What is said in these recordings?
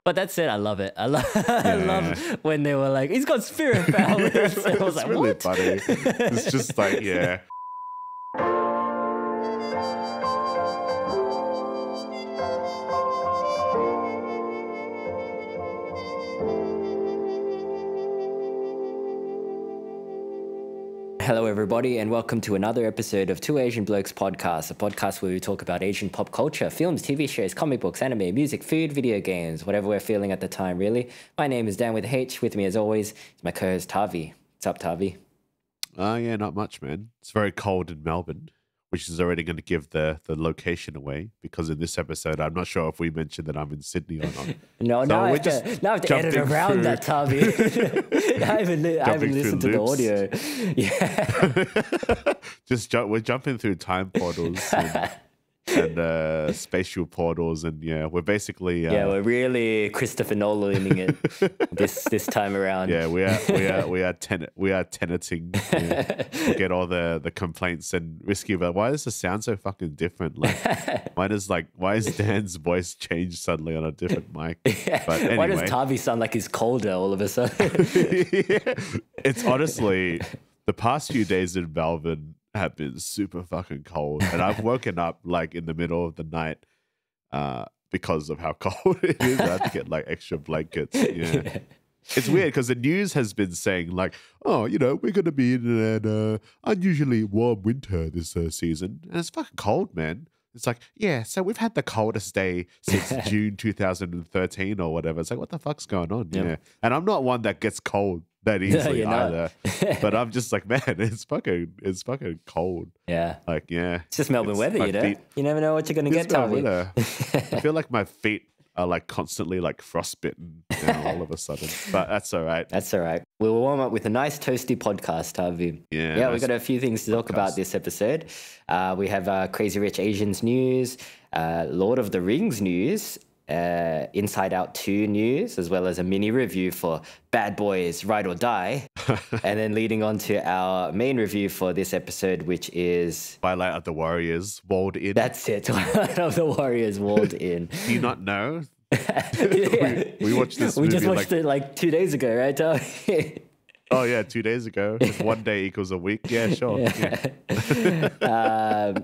But that's it. I love it. I love Yeah. when they were like, he's got spirit powers. I was It's like, really what? funny. It's just like, yeah. Hello, everybody, and welcome to another episode of Two Asian Blokes Podcast, a podcast where we talk about Asian pop culture, films, TV shows, comic books, anime, music, food, video games, whatever we're feeling at the time, really. My name is Dan with H. With me, as always, is my co-host Tavi. What's up, Tavi? Yeah, not much, man. It's very cold in Melbourne, which is already going to give the location away because in this episode, I'm not sure if we mentioned that I'm in Sydney or not. No, So now I we're have just to edit jumping around through- that, Tavi. I haven't listened to the loops. audio. Yeah. We're jumping through time portals and spatial portals, and yeah, we're basically Yeah, we're really Christopher Nolaning it this time around. yeah, we are tenanting. Yeah. We get all the complaints and risky about why does the sound so fucking different? Like why is Dan's voice change suddenly on a different mic? Yeah. But anyway, Why does Tavi sound like he's colder all of a sudden? Yeah. It's honestly the past few days in Melbourne have been super fucking cold, and I've woken up like in the middle of the night because of how cold it is. I had to get like extra blankets. Yeah. It's weird because the news has been saying like, oh, you know, we're going to be in an unusually warm winter this season, and it's fucking cold, man. It's like, yeah, so we've had the coldest day since June 2013 or whatever. It's like, what the fuck's going on? Yep. Yeah. And I'm not one that gets cold that easily you're not. either. But I'm just like, man, it's fucking cold. Yeah. Like, yeah. It's just Melbourne weather, my you know? feet- You never know what you're going to get, It's Melbourne Tavi. weather. I feel like my feet are like constantly like frostbitten now all of a sudden. But that's all right. That's all right. We'll warm up with a nice toasty podcast, Tavi. Yeah, Yeah, nice we've got a few things to talk about podcast. this episode. We have Crazy Rich Asians news, Lord of the Rings news, Inside Out 2 news, as well as a mini review for Bad Boys Ride or Die. And then leading on to our main review for this episode, which is... Twilight of the Warriors, walled in. That's it, Twilight of the Warriors Walled In. Do you not know? Yeah. We watched this We movie just watched it like 2 days ago, right, Tavi? Oh yeah, 2 days ago. If 1 day equals a week. Yeah, sure. Yeah.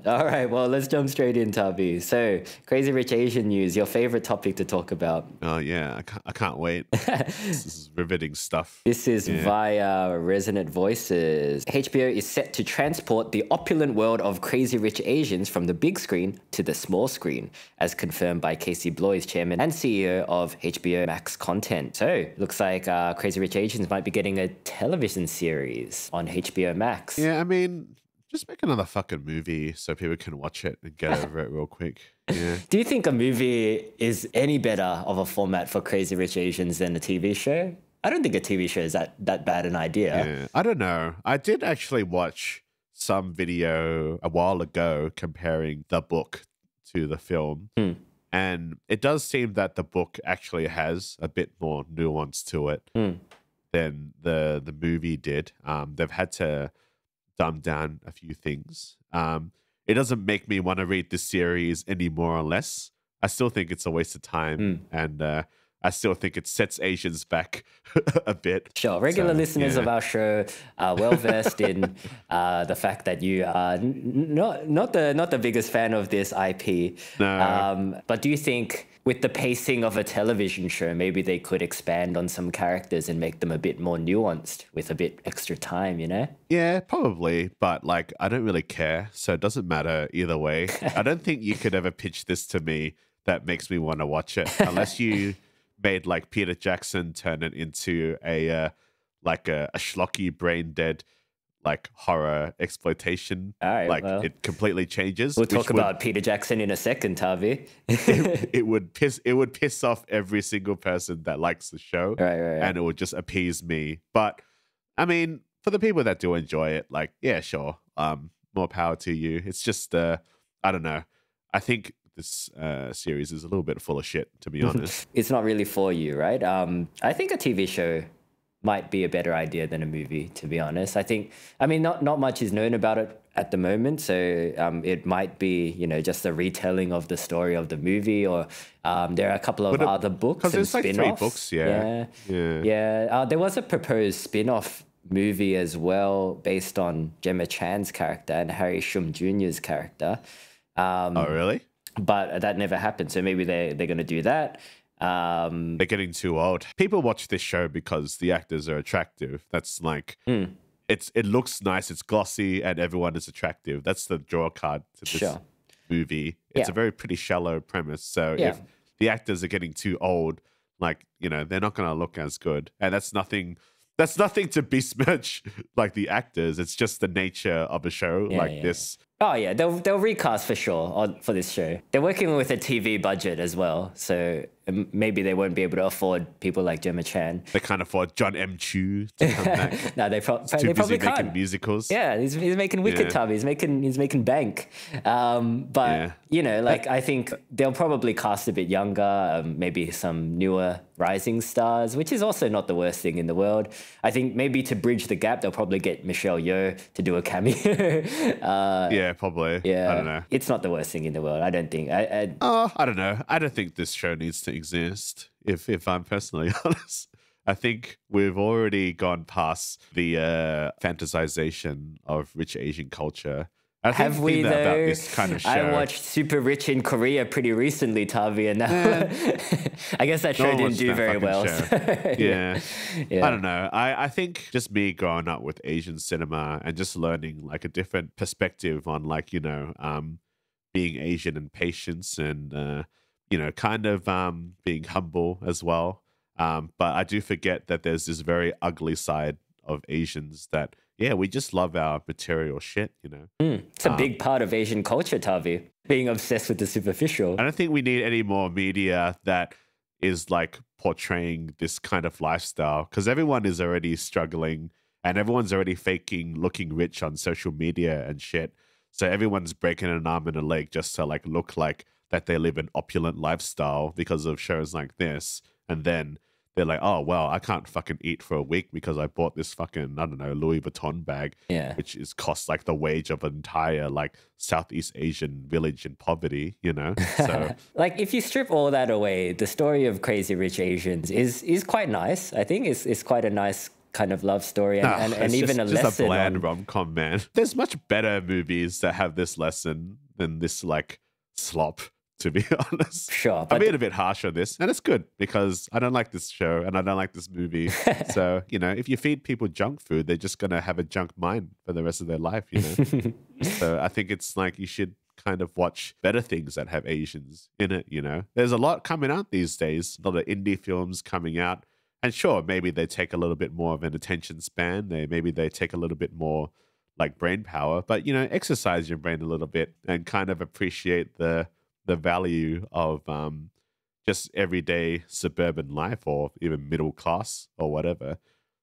All right, well, let's jump straight in, Tavi. So, Crazy Rich Asian news, your favorite topic to talk about. Oh yeah, I can't wait. This is riveting stuff. This is via Resonant Voices. HBO is set to transport the opulent world of Crazy Rich Asians from the big screen to the small screen, as confirmed by Casey Bloys, chairman and CEO of HBO Max Content. So, looks like Crazy Rich Asians might be getting a television series on HBO Max. Yeah, I mean, just make another fucking movie so people can watch it and get over it real quick. Yeah. Do you think a movie is any better of a format for Crazy Rich Asians than a TV show? I don't think a TV show is that bad an idea. Yeah. I don't know. I did actually watch some video a while ago comparing the book to the film. And it does seem that the book actually has a bit more nuance to it than the movie did. They've had to dumb down a few things. It doesn't make me want to read this series any more or less. I still think it's a waste of time, and I still think it sets Asians back a bit. Sure, regular So, listeners yeah. of our show are well versed in the fact that you are not the biggest fan of this IP. No. But do you think with the pacing of a television show, maybe they could expand on some characters and make them a bit more nuanced with a bit extra time, you know? Yeah, probably, but like I don't really care, so it doesn't matter either way. I don't think you could ever pitch this to me that makes me want to watch it unless you made like Peter Jackson turn it into a schlocky brain dead like horror exploitation. All right, like well, it completely changes. We'll which talk would- about Peter Jackson in a second, Tavi. it would piss off every single person that likes the show. Right. And it would just appease me. But I mean, for the people that do enjoy it, like, yeah, sure. More power to you. It's just I don't know. I think this series is a little bit full of shit, to be honest. It's not really for you, right? I think a TV show might be a better idea than a movie, to be honest. I mean, not much is known about it at the moment, so it might be, you know, just a retelling of the story of the movie, or there are a couple of other books and there's like spin-offs. 3 books, yeah. There was a proposed spin-off movie as well based on Gemma Chan's character and Harry Shum Jr.'s character. Oh, really? But that never happened, so maybe they're going to do that. They're getting too old. People watch this show because the actors are attractive. That's like, it looks nice, it's glossy, and everyone is attractive. That's the draw card to this movie. It's a very pretty shallow premise. So if the actors are getting too old, like, you know, they're not going to look as good. And that's nothing to besmirch like the actors. It's just the nature of a show this. Oh yeah, they'll recast for sure for this show. They're working with a TV budget as well, so maybe they won't be able to afford people like Gemma Chan. They can't afford John M. Chu to come back. No, they probably making can't. musicals. Yeah, he's making wicked time. He's making bank. But you know, like I think they'll probably cast a bit younger, maybe some newer rising stars, which is also not the worst thing in the world. I think maybe to bridge the gap, they'll probably get Michelle Yeoh to do a cameo. Yeah, probably. Yeah, I don't know. It's not the worst thing in the world. I don't think. I don't know. I don't think this show needs to exist. If I'm personally honest, I think we've already gone past the fantasization of rich Asian culture. Have we though? About this kind of show. I watched Super Rich in Korea pretty recently, Tavi, and I guess that show didn't do very well. So. Yeah. I don't know. I think just me growing up with Asian cinema and just learning like a different perspective on like, you know, being Asian and patience and you know, kind of being humble as well. But I do forget that there's this very ugly side of Asians that, yeah, we just love our material shit, you know. It's a big part of Asian culture, Tavi, being obsessed with the superficial. I don't think we need any more media that is like portraying this kind of lifestyle because everyone is already struggling and everyone's already faking looking rich on social media and shit. So everyone's breaking an arm and a leg just to like look like that they live an opulent lifestyle because of shows like this. And then they're like, oh, well, I can't fucking eat for a week because I bought this fucking, I don't know, Louis Vuitton bag, which is costs like the wage of an entire like Southeast Asian village in poverty, you know? So like if you strip all that away, the story of Crazy Rich Asians is quite nice. I think it's quite a nice kind of love story and even just, a lesson. Just a bland rom-com, man. There's much better movies that have this lesson than this like slop, to be honest. Sure. I'm being a bit harsh on this, and it's good because I don't like this show and I don't like this movie. So, you know, if you feed people junk food, they're just going to have a junk mind for the rest of their life, you know? So I think it's like you should kind of watch better things that have Asians in it, you know? There's a lot coming out these days, a lot of indie films coming out. And sure, maybe they take a little bit more of an attention span. Maybe they take a little bit more like brain power, but, you know, exercise your brain a little bit and kind of appreciate the value of just everyday suburban life or even middle class or whatever.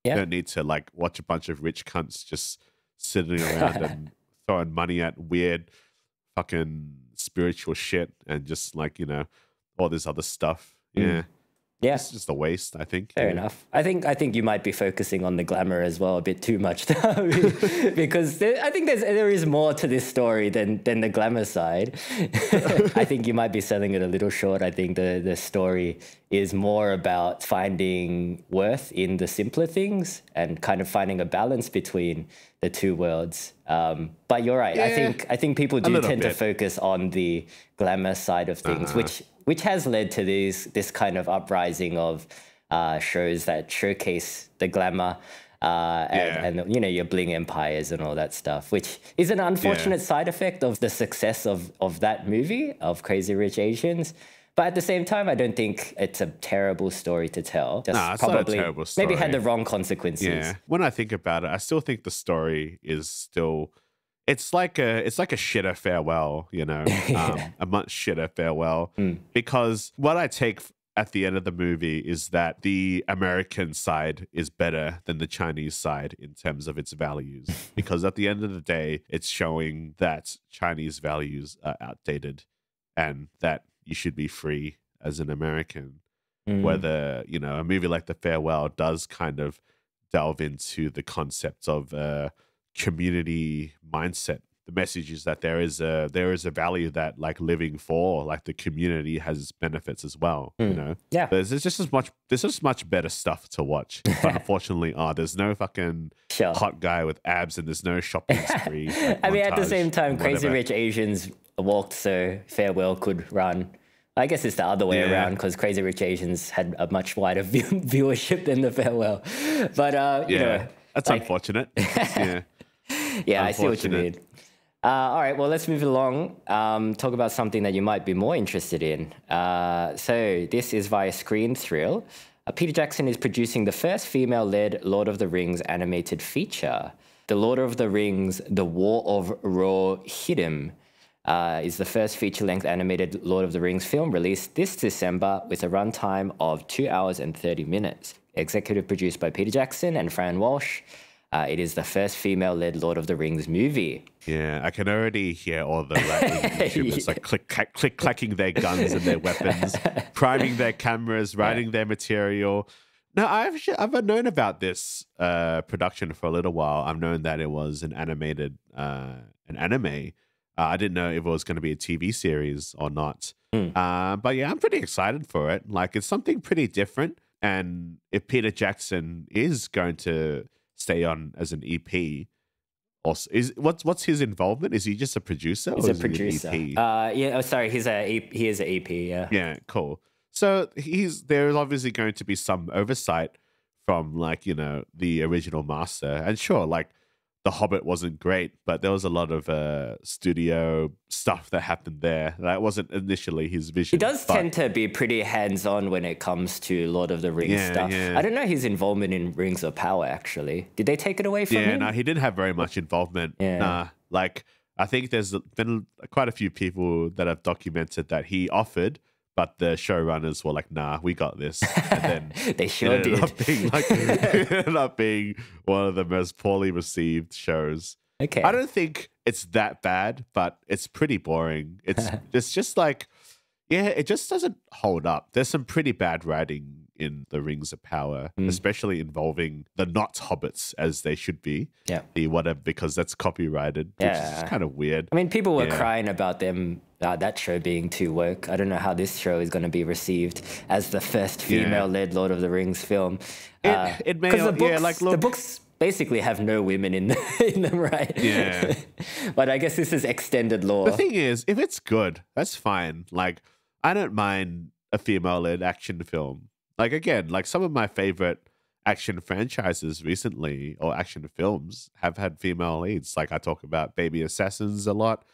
You don't need to like watch a bunch of rich cunts just sitting around and throwing money at weird fucking spiritual shit and just like, you know, all this other stuff. Yeah, it's just a waste, I think. Fair enough. I think you might be focusing on the glamour as well a bit too much, though, because I think there is more to this story than the glamour side. I think you might be selling it a little short. I think the story is more about finding worth in the simpler things and kind of finding a balance between the two worlds. But you're right. Yeah, I think people do tend to bit. Focus on the glamour side of things, which has led to this kind of uprising of shows that showcase the glamour and you know, your bling empires and all that stuff, which is an unfortunate side effect of the success of that movie, of Crazy Rich Asians. But at the same time, I don't think it's a terrible story to tell. Just it's probably not a terrible story. Maybe had the wrong consequences. Yeah. When I think about it, I still think the story is still... It's like a shitter farewell, you know, a much shitter farewell. Because what I take at the end of the movie is that the American side is better than the Chinese side in terms of its values. Because at the end of the day, it's showing that Chinese values are outdated and that you should be free as an American. Whether, you know, a movie like The Farewell does kind of delve into the concept of community mindset. The message is that there is a value that like living for like the community has benefits as well. You know, Yeah. there's just as much better stuff to watch. But unfortunately, there's no fucking Sure. hot guy with abs and there's no shopping spree. Like, I mean, at the montage same time, and Crazy whatever. Rich Asians walked so Farewell could run. I guess it's the other way Yeah. around because Crazy Rich Asians had a much wider viewership than the Farewell. But, you know, that's like- unfortunate. Yeah. yeah, I see what you mean. Unfortunate. All right, well, let's move along. Talk about something that you might be more interested in. So this is via Screen Thrill. Peter Jackson is producing the first female-led Lord of the Rings animated feature. The Lord of the Rings, The War of Rohirrim, is the first feature-length animated Lord of the Rings film released this December with a runtime of 2 hours and 30 minutes. Executive produced by Peter Jackson and Fran Walsh. It is the first female-led Lord of the Rings movie. Yeah, I can already hear all the YouTubers like click clacking their guns and their weapons, priming their cameras, writing their material. Now, I've known about this production for a little while. I've known that it was an animated an anime. I didn't know if it was going to be a TV series or not. But yeah, I'm pretty excited for it. Like, it's something pretty different. And if Peter Jackson is going to stay on as an EP, also, what's his involvement? Is he just a producer? He's or a is he an producer. EP? Yeah, oh, sorry, he is an EP, yeah. Yeah, cool. So there's obviously going to be some oversight from like, you know, the original master. And sure, like The Hobbit wasn't great, but there was a lot of studio stuff that happened there. That wasn't initially his vision. He does tend to be pretty hands-on when it comes to Lord of the Rings Yeah, stuff. yeah. I don't know his involvement in Rings of Power, actually. Did they take it away from Yeah, him? no, he didn't have very much involvement. Yeah. Nah, like I think there's been quite a few people that have documented that he offered, but the showrunners were like, "Nah, we got this." And then They sure it ended did. up being like it ended up being one of the most poorly received shows. Okay. I don't think it's that bad, but it's pretty boring. It's just like, yeah, it just doesn't hold up. There's some pretty bad writing in the Rings of Power, especially involving the not hobbits as they should be. Yeah. The whatever, because that's copyrighted, which is Yeah. just kind of weird. I mean, people were Yeah. crying about them that show being too woke. I don't know how this show is going to be received as the first female-led Lord of the Rings film. It may, 'cause the books, yeah, like the look, books basically have no women in them, right? Yeah. But I guess this is extended lore. the thing is, if it's good, that's fine. Like, I don't mind a female-led action film. Like, again, like some of my favorite action franchises recently or action films have had female leads. Like, I talk about Baby Assassins a lot.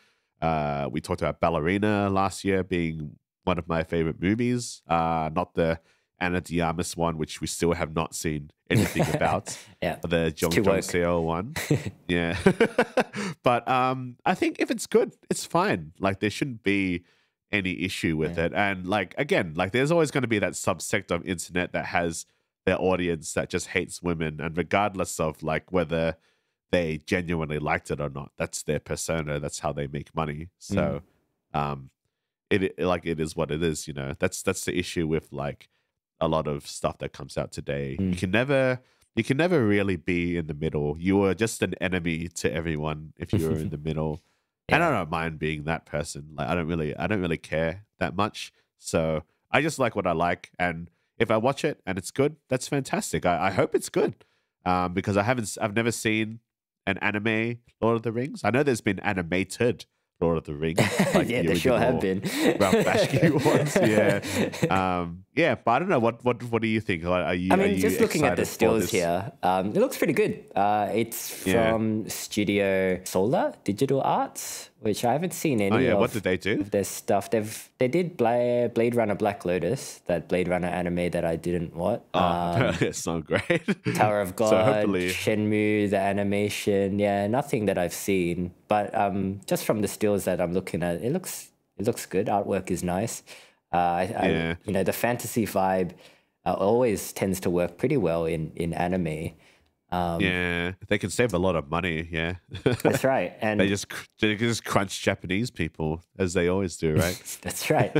We talked about Ballerina last year being one of my favorite movies. Not the Anna de Armas one, which we still have not seen anything about. Yeah. The Jong too Jong woke. Seo one. Yeah. But I think if it's good, it's fine. Like, there shouldn't be any issue with it. And like, again, like there's always going to be that subsect of internet that has their audience that just hates women, and regardless of like whether they genuinely liked it or not, that's their persona, that's how they make money. So it is what it is, you know. That's the issue with like a lot of stuff that comes out today. You can never really be in the middle. You are just an enemy to everyone if you're in the middle. And I don't mind being that person. Like I don't really care that much. So I just like what I like, and if I watch it and it's good, that's fantastic. I hope it's good, because I've never seen an anime Lord of the Rings. I know there's been animated Lord of the Rings. Like Yeah, the there sure have original been. Ralph Bashki ones. Yeah, yeah. But I don't know. What do you think? Like, are you? I are mean, you just looking at the excited for stills this? here, it looks pretty good. It's Yeah. from Studio Solar Digital Arts, which I haven't seen any Oh yeah. of, What did they do? of their stuff. They did Blade Runner Black Lotus, that Blade Runner anime that I didn't watch. It's not great. Tower of God, So hopefully, Shenmue, the animation. Yeah, nothing that I've seen. But just from the stills that I'm looking at, it looks good. Artwork is nice. Yeah. The fantasy vibe always tends to work pretty well in anime. Yeah, they can save a lot of money. Yeah, That's right. And they just crunch Japanese people as they always do, right? that's right.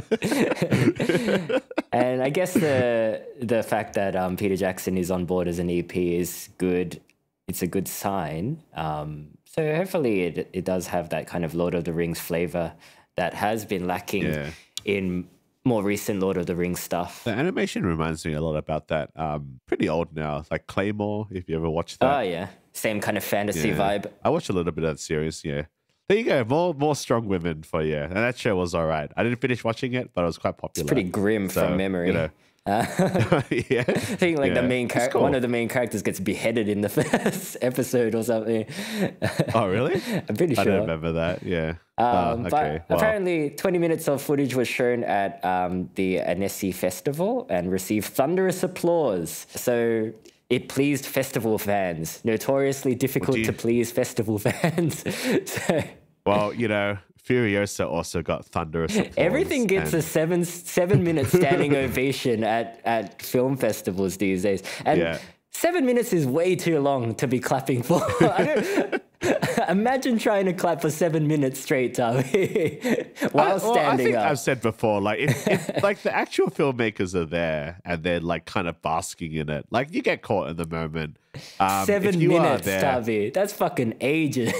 And I guess the fact that Peter Jackson is on board as an EP is good. It's a good sign. So hopefully it does have that kind of Lord of the Rings flavor that has been lacking in more recent Lord of the Rings stuff. The animation reminds me a lot about that. Pretty old now, like Claymore. If you ever watched that. Oh yeah, same kind of fantasy vibe. I watched a little bit of that series. Yeah, there you go. More strong women for you. And that show was all right. I didn't finish watching it, but it was quite popular. It's pretty grim from memory. You know. Yeah, I think like the main character, one of the main characters gets beheaded in the first episode or something. Oh, really? I'm pretty sure. I don't remember that. Yeah. But apparently 20 minutes of footage was shown at the Annecy Festival and received thunderous applause. So it pleased festival fans. Notoriously difficult to please festival fans. Well, you know, Furiosa also got thunderous applause. Everything gets a 7-minute standing ovation at film festivals these days. And 7 minutes is way too long to be clapping for. Imagine trying to clap for 7 minutes straight, Tommy, while standing up. I've said before, like if like the actual filmmakers are there and they're like kind of basking in it, like you get caught in the moment. 7 minutes, Tavi. That's fucking ages.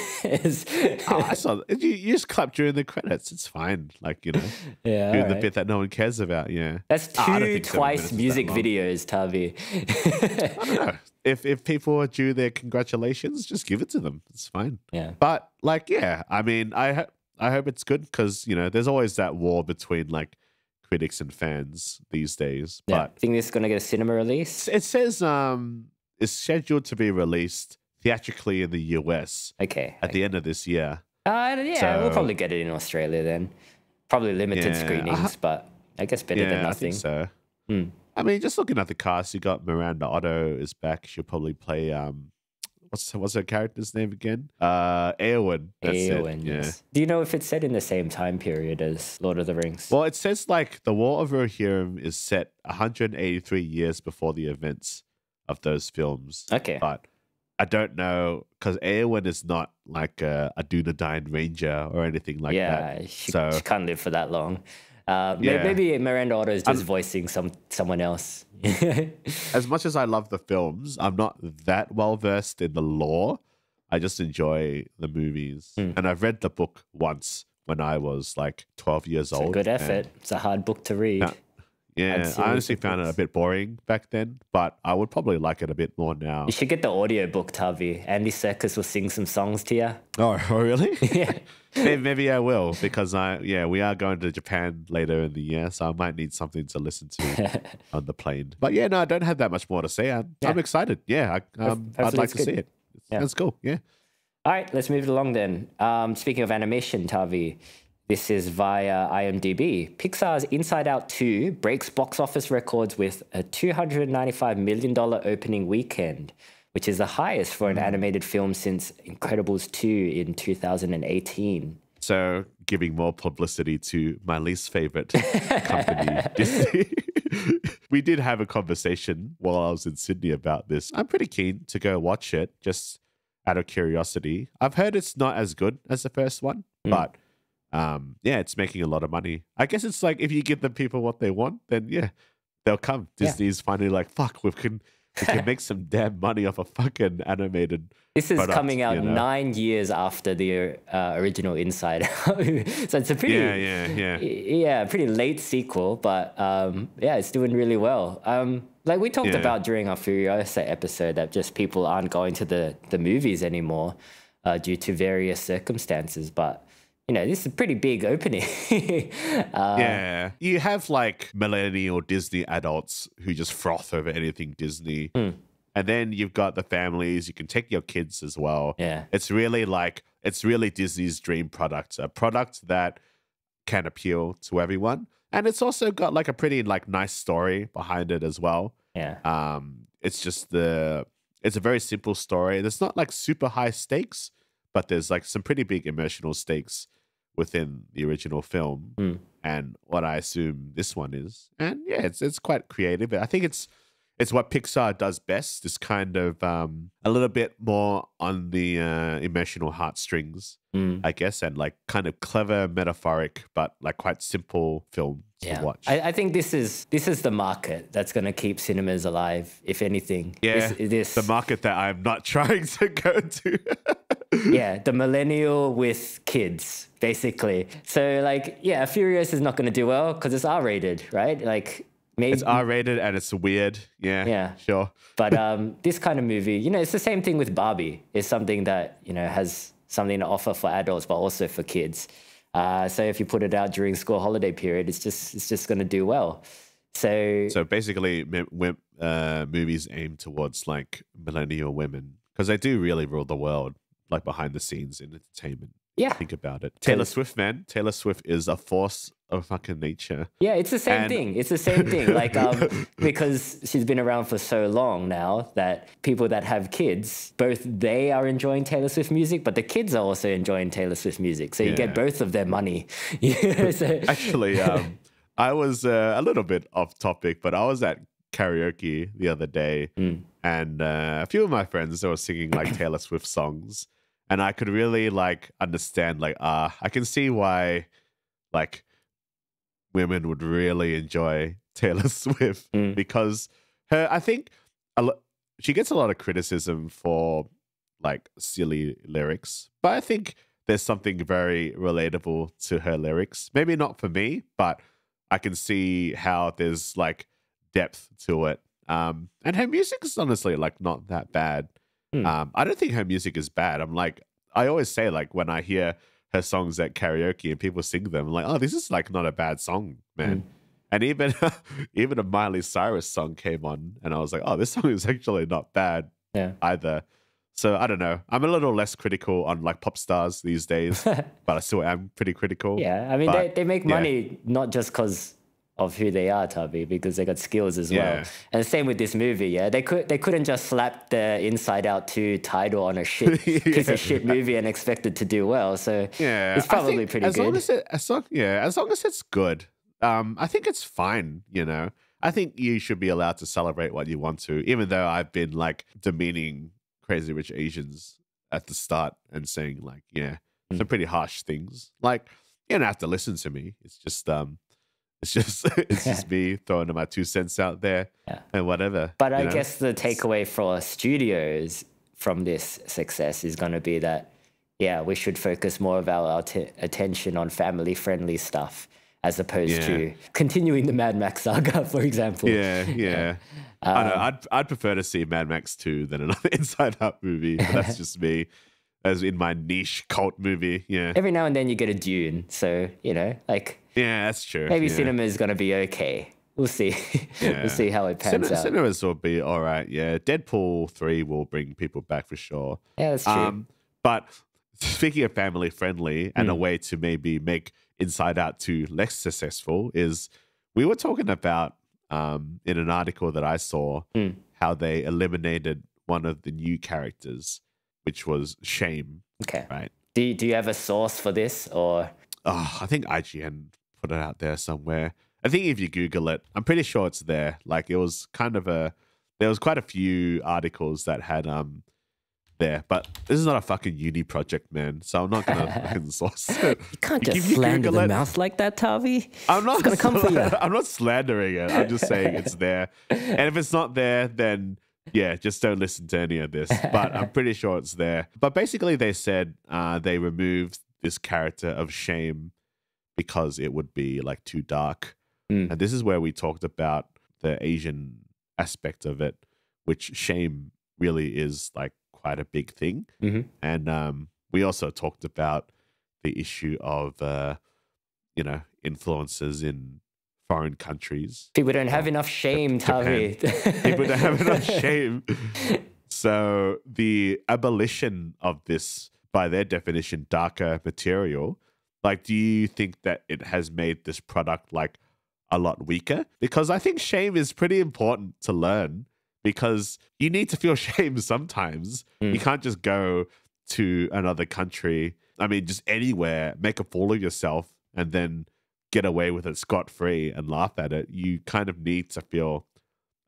I saw you just clap during the credits. It's fine. Like, you know, do the bit that no one cares about. Yeah, that's twice music videos, Tavi. I don't know. If people are due their congratulations, just give it to them. It's fine. Yeah. But like, yeah, I mean, I hope it's good because, you know, there's always that war between like critics and fans these days. Yeah. But think this is gonna get a cinema release? It says it's scheduled to be released theatrically in the US. At the end of this year. We'll probably get it in Australia then. Probably limited screenings, but I guess better than nothing. I think so. I mean, just looking at the cast, you got Miranda Otto is back. She'll probably play what's her character's name again? Eowyn. Eowyn. Yes. Do you know if it's set in the same time period as Lord of the Rings? Well, it says like the War of Rohirrim is set 183 years before the events of those films. Okay. But I don't know because Eowyn is not like a Dunedain ranger or anything like that. Yeah, she can't live for that long. Maybe Miranda Otto is just voicing someone else. As much as I love the films, I'm not that well versed in the lore. I just enjoy the movies. And I've read the book once when I was like 12 years old. It's a good effort. It's a hard book to read. Yeah, I honestly found it a bit boring back then, but I would probably like it a bit more now. You should get the audio book, Tavi. Andy Serkis will sing some songs to you. Oh, really? Yeah. Maybe I will because we are going to Japan later in the year, so I might need something to listen to on the plane. But yeah, no, I don't have that much more to say. I'm excited. Yeah, I'd like to see it. That's cool. Yeah. All right, let's move it along then. Speaking of animation, Tavi, this is via IMDb. Pixar's Inside Out 2 breaks box office records with a $295 million opening weekend, which is the highest for an animated film since Incredibles 2 in 2018. So giving more publicity to my least favorite company, Disney. We did have a conversation while I was in Sydney about this. I'm pretty keen to go watch it, just out of curiosity. I've heard it's not as good as the first one, but it's making a lot of money. I guess it's like if you give the people what they want, then they'll come. Disney's finally like, fuck, we can make some damn money off a fucking animated. This is coming out 9 years after the original Inside Out, so it's a pretty pretty late sequel, but it's doing really well. Like we talked about during our Furiosa episode, that just people aren't going to the movies anymore due to various circumstances, but. You know, this is a pretty big opening. You have like millennial Disney adults who just froth over anything Disney. And then you've got the families. You can take your kids as well. Yeah. It's really Disney's dream product, a product that can appeal to everyone. And it's also got like a pretty like nice story behind it as well. Yeah. It's a very simple story. There's not like super high stakes, but there's like some pretty big emotional stakes within the original film and what I assume this one is. And it's quite creative. I think it's it's what Pixar does best. It's kind of a little bit more on the emotional heartstrings, I guess, and like kind of clever, metaphoric, but like quite simple film to watch. I think this is the market that's going to keep cinemas alive, if anything. Yeah, this the market that I'm not trying to go to. Yeah, the millennial with kids, basically. So like, yeah, Furious is not going to do well because it's R-rated, right? Like, maybe it's R-rated and it's weird. Yeah, sure. But this kind of movie, you know, it's the same thing with Barbie. It's something that, you know, has something to offer for adults, but also for kids. So if you put it out during school holiday period, it's just going to do well. So basically, movies aim towards like millennial women because they do really rule the world, like behind the scenes in entertainment. Yeah, think about it. Taylor Swift, man. Taylor Swift is a force of fucking nature. Yeah, it's the same thing. It's the same thing. Like, because she's been around for so long now that people that have kids, both they are enjoying Taylor Swift music, but the kids are also enjoying Taylor Swift music. So you get both of their money. So, actually, I was a little bit off topic, but I was at karaoke the other day, and a few of my friends, they were singing like Taylor Swift songs. And I could really like understand, like, I can see why, like, women would really enjoy Taylor Swift because I think she gets a lot of criticism for like silly lyrics, but I think there's something very relatable to her lyrics. Maybe not for me, but I can see how there's like depth to it. And her music is honestly like not that bad. I don't think her music is bad. I always say, like, when I hear her songs at karaoke and people sing them, I'm like, oh, this is like not a bad song, man. And even a Miley Cyrus song came on and I was like, oh, this song is actually not bad either. So I don't know. I'm a little less critical on like pop stars these days, but I still am pretty critical. Yeah, I mean, they make money not just because of who they are, Tubby, because they got skills as well. And the same with this movie, they couldn't just slap the Inside Out 2 title on a piece of shit movie and expect it to do well. So it's probably pretty good. As long as it's good, I think it's fine, you know. I think you should be allowed to celebrate what you want to, even though I've been like demeaning Crazy Rich Asians at the start and saying like, some pretty harsh things. Like, you don't have to listen to me. It's just it's just me throwing my 2 cents out there and whatever. But I guess the takeaway for studios from this success is going to be that, we should focus more of our attention on family-friendly stuff as opposed to continuing the Mad Max saga, for example. I know. I'd prefer to see Mad Max 2 than another Inside Out movie. But that's just me. As in my niche cult movie, Every now and then you get a Dune, so, like... Yeah, that's true. Maybe cinema is going to be okay. We'll see. We'll see how it pans out. Cinemas will be all right, Deadpool 3 will bring people back for sure. Yeah, that's true. But speaking of family-friendly and a way to maybe make Inside Out 2 less successful is we were talking about, in an article that I saw, how they eliminated one of the new characters, which was Shame. Okay. Right. Do you have a source for this, or? I think IGN put it out there somewhere. I think if you Google it, I'm pretty sure it's there. Like it was kind of there was quite a few articles that had there, but this is not a fucking uni project, man. So I'm not gonna fucking source it. You can't just slander the mouse like that, Tavi. I'm not gonna come for you. I'm not slandering it. I'm just saying it's there. And if it's not there, then just don't listen to any of this. But I'm pretty sure it's there. But basically they said they removed this character of Shame because it would be like too dark. And this is where we talked about the Asian aspect of it, which Shame really is like quite a big thing. And we also talked about the issue of influences in foreign countries. People don't have enough shame, Tavi. People don't have enough shame. So the abolition of this, by their definition, darker material, like, do you think that it has made this product like a lot weaker? Because I think shame is pretty important to learn, because you need to feel shame sometimes. You can't just go to another country, I mean, just anywhere, make a fool of yourself and then get away with it scot-free and laugh at it. You kind of need to feel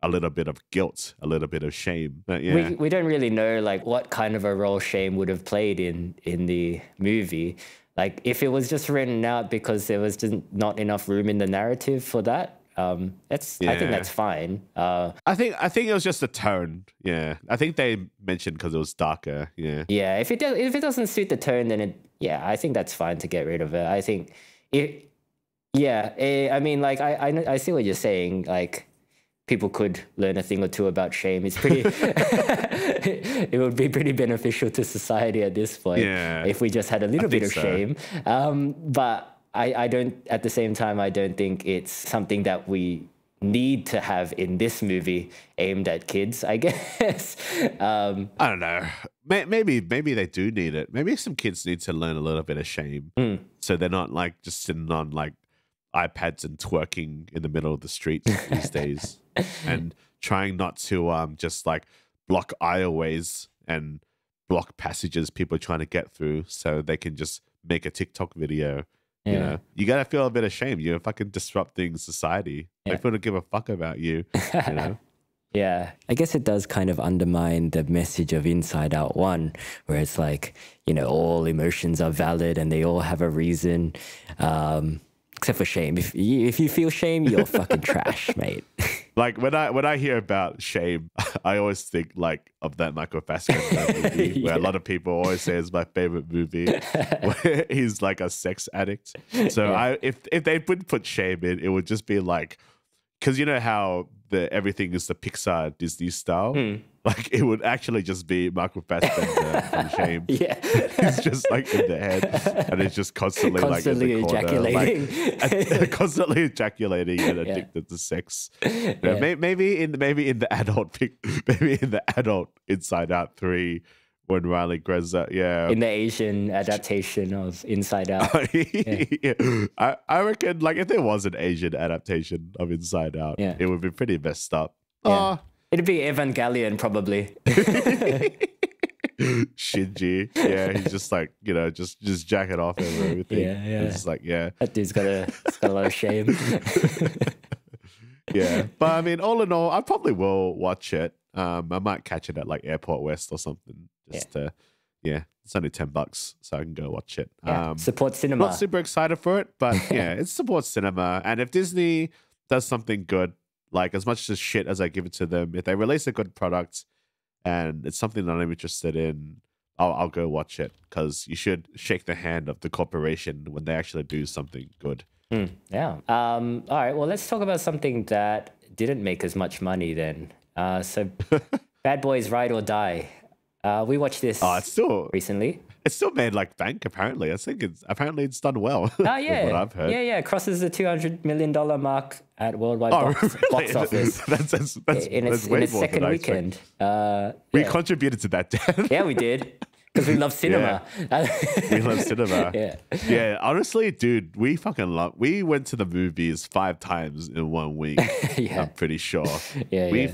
a little bit of guilt, a little bit of shame. But yeah, we don't really know like what kind of a role Shame would have played in the movie. Like if it was just written out because there was just not enough room in the narrative for that, I think that's fine. I think it was just the tone. Yeah, I think they mentioned because it was darker. Yeah, yeah. If it doesn't suit the tone, then I think that's fine to get rid of it. I think it. Yeah, I mean, like I see what you're saying. Like people could learn a thing or two about Shame. It's pretty. It would be pretty beneficial to society at this point if we just had a little bit of shame. But I don't. At the same time, I don't think it's something that we need to have in this movie aimed at kids, I guess. I don't know. Maybe they do need it. Maybe some kids need to learn a little bit of shame, so they're not like just sitting on like iPads and twerking in the middle of the street these days, and trying not to just like block aisleways and block passages people are trying to get through, so they can just make a TikTok video. Yeah. You know, you gotta feel a bit of shame. You're fucking disrupting society. Yeah. People don't give a fuck about you. You know. Yeah, I guess it does kind of undermine the message of Inside Out 1, where it's like, you know, all emotions are valid and they all have a reason, except for shame. If you feel shame, you're fucking trash, mate. Like when I hear about shame, I always think like of that Michael Fassbender movie, where a lot of people always say it's my favorite movie, where he's like a sex addict. So if they would put shame in, it would just be like, because you know how everything is the Pixar Disney style. Like it would actually just be Michael Fassbender from Shame. Yeah, he's just like in the head, and it's just constantly like in the corner, ejaculating, like, constantly ejaculating and addicted to sex. You know, maybe in the adult Inside Out 3. When Riley grows up, in the Asian adaptation of Inside Out. I reckon, like, if there was an Asian adaptation of Inside Out, it would be pretty messed up. Yeah. It'd be Evangelion, probably. Shinji, he's just like, you know, just jacking off over everything. It's just like, that dude's got a lot of shame. But I mean, all in all, I probably will watch it. I might catch it at like Airport West or something. It's only $10, so I can go watch it. Support cinema. Not super excited for it, but it supports cinema. And if Disney does something good, like as much as shit as I give it to them, if they release a good product and it's something that I'm interested in, I'll go watch it, because you should shake the hand of the corporation when they actually do something good. All right. Well, let's talk about something that didn't make as much money then. So Bad Boys Ride or Die. We watched this recently. It's still made like bank, apparently. I think it's done well. Oh, yeah. What I've heard. Yeah. Crosses the $200 million mark at worldwide box office. That's in its second weekend. We contributed to that, Dan. Yeah, we did. Because we love cinema. We love cinema. Yeah, honestly, dude, we went to the movies 5 times in 1 week. I'm pretty sure. We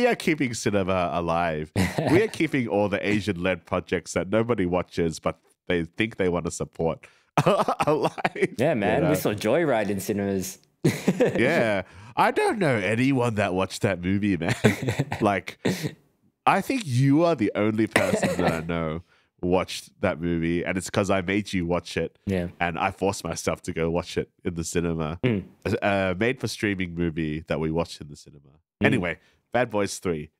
are keeping cinema alive. We are keeping all the Asian-led projects that nobody watches, but they think they want to support alive. Yeah, man. You know? We saw Joyride in cinemas. I don't know anyone that watched that movie, man. Like, I think you are the only person that I know watched that movie, and it's because I made you watch it. Yeah, and I forced myself to go watch it in the cinema. Made for streaming movie that we watched in the cinema. Anyway, Bad Boys 3.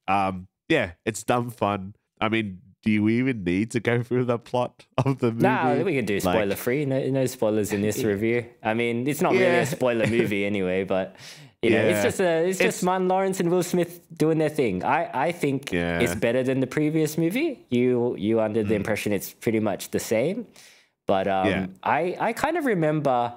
It's dumb fun. I mean, do you even need to go through the plot of the movie? No, we can do spoiler free. No spoilers in this review. I mean, it's not really a spoiler movie anyway, but you know, it's just Martin Lawrence and Will Smith doing their thing. I think it's better than the previous movie. You under the impression it's pretty much the same, but I kind of remember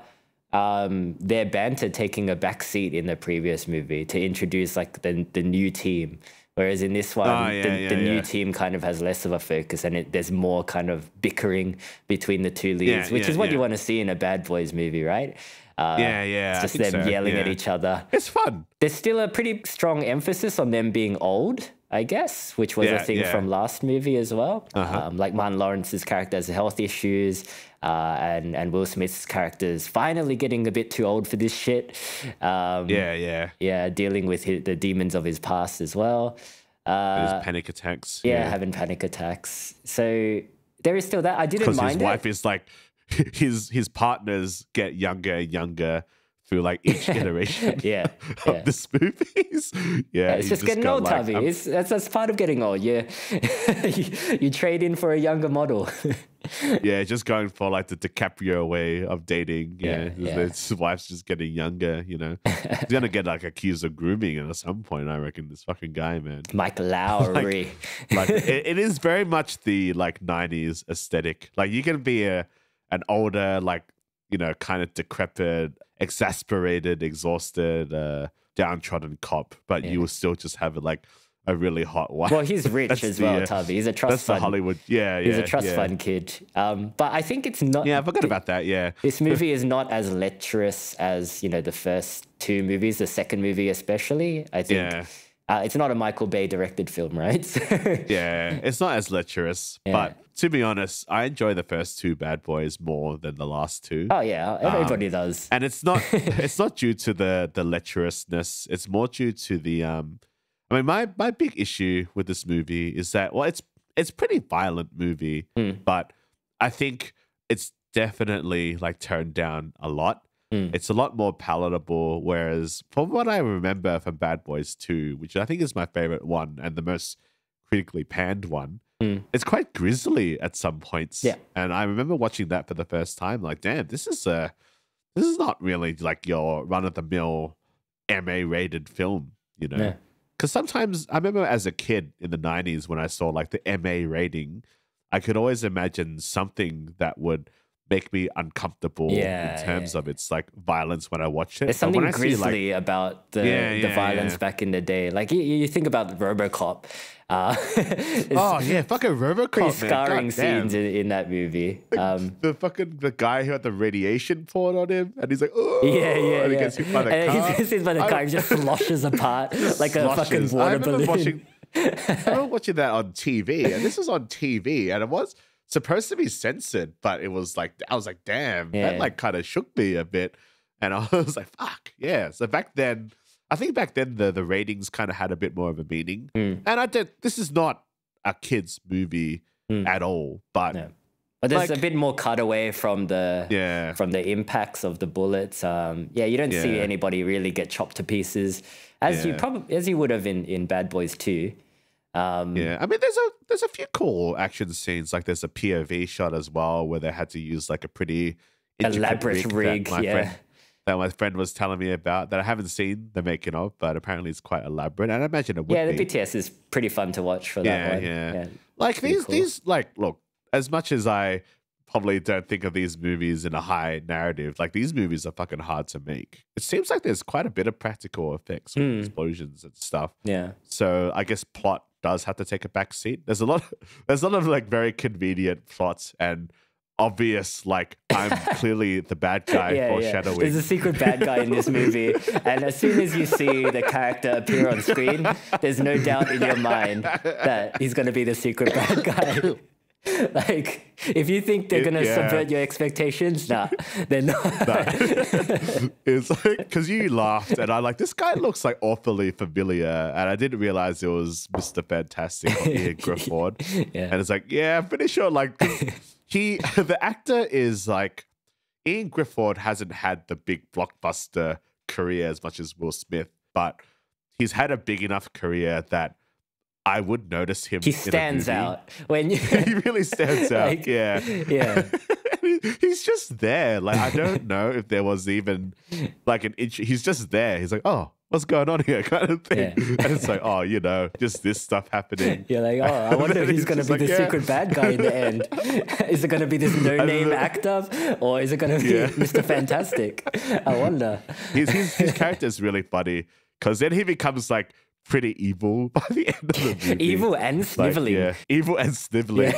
their banter taking a backseat in the previous movie to introduce like the new team. Whereas in this one, the new team kind of has less of a focus, and there's more kind of bickering between the two leads, which is what you want to see in a Bad Boys movie, right? It's just them yelling at each other. It's fun. There's still a pretty strong emphasis on them being old, I guess, which was a Yeah, thing yeah. from last movie as well. Uh-huh. Like Martin Lawrence's character has health issues, and Will Smith's character is finally getting a bit too old for this shit. Yeah. Dealing with the demons of his past as well. His panic attacks. Having panic attacks. So there is still that. I didn't Because mind his wife is like, his partners get younger and younger through like each generation Yeah, of this movies. Yeah, it's you just getting got, old, like, Tavi. That's part of getting old. Yeah, you trade in for a younger model. yeah, just going for like the DiCaprio way of dating. Yeah, Yeah. his wife's just getting younger. You know, he's gonna get like accused of grooming at some point. I reckon this fucking guy, man. Mike Lowry. Like it is very much the like 90s aesthetic. Like you can be an older, like, you know, kind of decrepit, exasperated, exhausted, downtrodden cop, but you will still just have like a really hot wife. Well, he's rich as well, Tavi. He's a trust That's the fund. Hollywood. Yeah, He's a trust fund kid. But I think it's not. Yeah, I forgot about that. Yeah. This movie is not as lecherous as, you know, the first two movies, the second movie especially. I think Yeah. It's not a Michael Bay directed film, right? Yeah, it's not as lecherous, but to be honest, I enjoy the first two Bad Boys more than the last two. Oh yeah, everybody does. And it's not due to the lecherousness. It's more due to the I mean, my big issue with this movie is that, well, it's pretty violent movie, but I think it's definitely like toned down a lot. It's a lot more palatable. Whereas from what I remember from Bad Boys 2, which I think is my favorite one and the most critically panned one, it's quite grisly at some points. Yeah. And I remember watching that for the first time, like, damn, this is not really like your run of the mill MA rated film, you know? Yeah. Because sometimes I remember as a kid in the 90s when I saw like the MA rating, I could always imagine something that would make me uncomfortable in terms of its like violence when I watch it. There's But when something I see, grisly about the violence back in the day. Like you think about RoboCop. oh yeah, fucking RoboCop, pretty man. scarring God damn. scenes in that movie. The guy who had the radiation poured on him, and he's like, oh, and he gets hit by the car. He gets hit by the car, he just sloshes apart like a fucking Sloshes. water balloon. I remember watching that on TV, and this was on TV, and it was supposed to be censored, but it was like, I was like, damn, that like kind of shook me a bit, and I was like, fuck, yeah. So I think back then the ratings kind of had a bit more of a meaning, and this is not a kids movie at all, but. Yeah. But there's like, a bit more cutaway from the impacts of the bullets. You don't see anybody really get chopped to pieces as you would have in Bad Boys 2. I mean, there's a few cool action scenes. Like there's a POV shot as well where they had to use like a pretty elaborate rig. That my friend was telling me about that I haven't seen the making of, but apparently it's quite elaborate. And I imagine it would be. The BTS is pretty fun to watch for that one. Yeah. Like these like, look, as much as I probably don't think of these movies in a high narrative, like these movies are fucking hard to make. It seems like there's quite a bit of practical effects with explosions and stuff. Yeah. So I guess plot does have to take a back seat. There's a lot of like very convenient plots and obvious, like, I'm clearly the bad guy foreshadowing. There's a secret bad guy in this movie, and as soon as you see the character appear on screen, there's no doubt in your mind that he's going to be the secret bad guy. Like, if you think they're going to subvert your expectations, nah, they're not. It's like, because you laughed, and I like, this guy looks like awfully familiar, and I didn't realize it was Mr. Fantastic or Ian Grifford. And it's like, I'm pretty sure, like, the actor is like, Ian Grifford hasn't had the big blockbuster career as much as Will Smith, but he's had a big enough career that I would notice him. He stands out when you... he really stands out. Like, yeah. He's just there. Like, I don't know if there was even like an inch. He's just there. He's like, oh, what's going on here, kind of thing. And it's like, oh, just this stuff happening. You're like, oh, I wonder if he's going to be the secret bad guy in the end. Is it going to be this no-name actor, or is it going to be Mr. Fantastic? I wonder. His character is really funny because then he becomes like pretty evil by the end of the movie. Evil and Like, sniveling. yeah, evil and sniveling.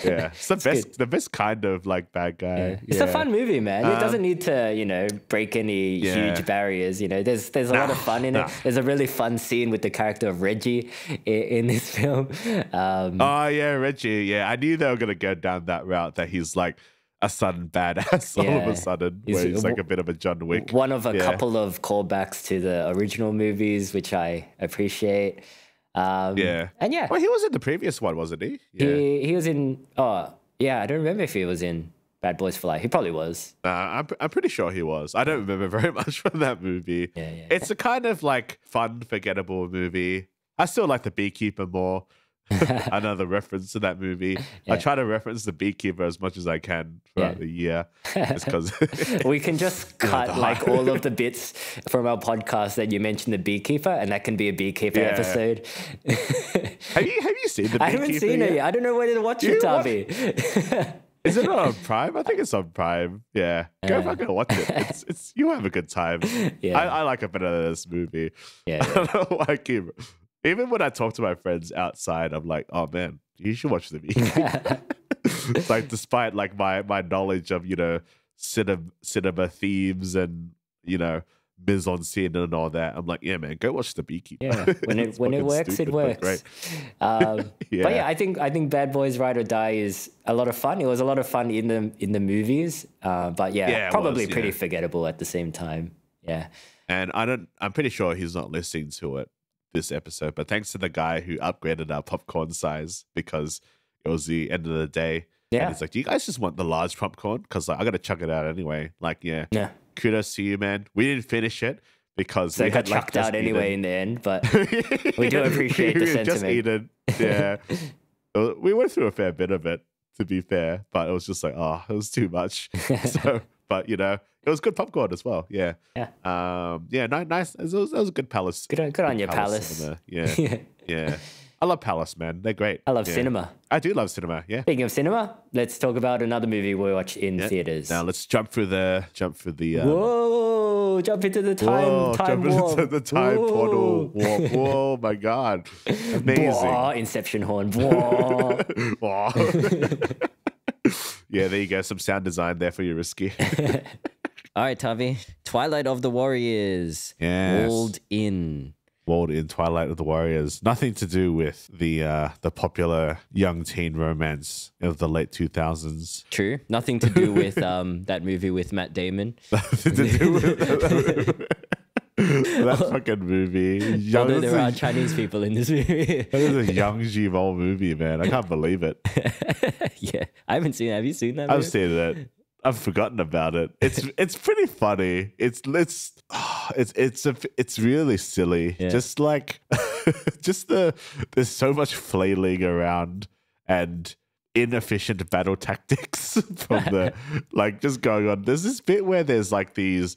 Yeah, it's the best, good. the best kind of like bad guy. It's a fun movie, man. It doesn't need to, break any Yeah. huge barriers. There's a lot of fun in it. There's a really fun scene with the character of Reggie in this film. Oh yeah, Reggie. Yeah, I knew they were gonna go down that route. That he's like a sudden badass all of Yeah. a sudden, He's where he's like a bit of a John Wick. One of a Yeah. couple of callbacks to the original movies, which I appreciate. Yeah, And yeah, Well, he was in the previous one, wasn't he? Yeah. he was in. Oh, yeah, I don't remember if he was in Bad Boys for Life. He probably was. I'm pretty sure he was. I don't remember very much from that movie. Yeah, yeah. It's a kind of like fun, forgettable movie. I still like The Beekeeper more. Another reference to that movie. I try to reference The Beekeeper as much as I can throughout the year. Just because We can just cut like all of the bits from our podcast that you mentioned the beekeeper, and that can be a beekeeper Yeah. episode. have you seen The Beekeeper? I haven't seen it yet. I don't know where to watch it, Tavi. Is it on Prime? I think it's on Prime. Yeah, go fucking watch it. It's you have a good time. Yeah. I like it better than this movie. Yeah, I don't know why I keep. Even when I talk to my friends outside, I'm like, oh man, you should watch The Beekeeper. Like, despite like my knowledge of cinema themes and mise en scene and all that, I'm like, yeah, man, go watch The Beekeeper. Yeah, when it It's when it fucking works, stupid, it but works. great. But Yeah. yeah, I think Bad Boys Ride or Die is a lot of fun. It was a lot of fun in the movies, but Yeah, it probably was, pretty yeah. forgettable at the same time. Yeah, And I'm pretty sure he's not listening to it this episode, but thanks to the guy who upgraded our popcorn size because it was the end of the day. Yeah. And it's like, do you guys just want the large popcorn? Because I got to chuck it out anyway. Like, yeah. yeah. Kudos to you, man. We didn't finish it because So we it got had like chucked just out anyway eaten. in the end, but we do appreciate the We had just sentiment. eaten. Yeah. We went through a fair bit of it, to be fair, but it was just like, oh, it was too much. So, but it was good popcorn as well. Yeah. Yeah. Yeah. Nice. It was a good Palace. Good on you, Palace. Cinema. Yeah. Yeah. I love Palace, man. They're great. I love Yeah. cinema. I do love cinema. Yeah. Speaking of cinema, let's talk about another movie we watch in theaters. Now let's jump through the. Whoa! Jump into the time jump warp. into the time portal. Whoa, whoa, my God. Amazing. Whoa, Inception horn. Whoa. Whoa. Yeah, there you go. Some sound design there for you, Risky. All right, Tavi. Twilight of the Warriors. Yes. Walled in. Walled in Twilight of the Warriors. Nothing to do with the popular young teen romance of the late 2000s. True. Nothing to do with that movie with Matt Damon. Nothing to do with that fucking movie. Although there are Chinese people in this movie. That is a Young Ji-won movie, man. I can't believe it. Yeah. I haven't seen it. Have you seen that I've movie? seen it. I've forgotten about it. It's pretty funny. It's really silly. Yeah. Just like there's so much flailing around and inefficient battle tactics from the like just going on. There's this bit where there's like these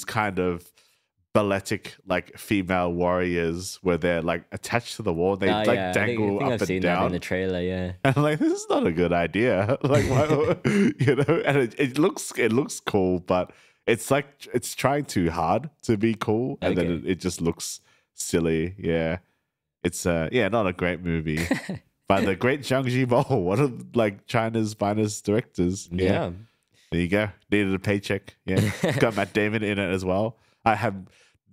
kind of balletic like female warriors where they're like attached to the wall. They Oh, like yeah. dangle I think up I've and seen that in down. the trailer, yeah. And I'm like, this is not a good idea. Like, why, and it looks cool, but it's like it's trying too hard to be cool, and then Okay. it just looks silly. Yeah, it's not a great movie. By the great Zhang Yimou, one of like China's finest directors. Yeah. There you go. Needed a paycheck. Yeah, it's got Matt Damon in it as well. I have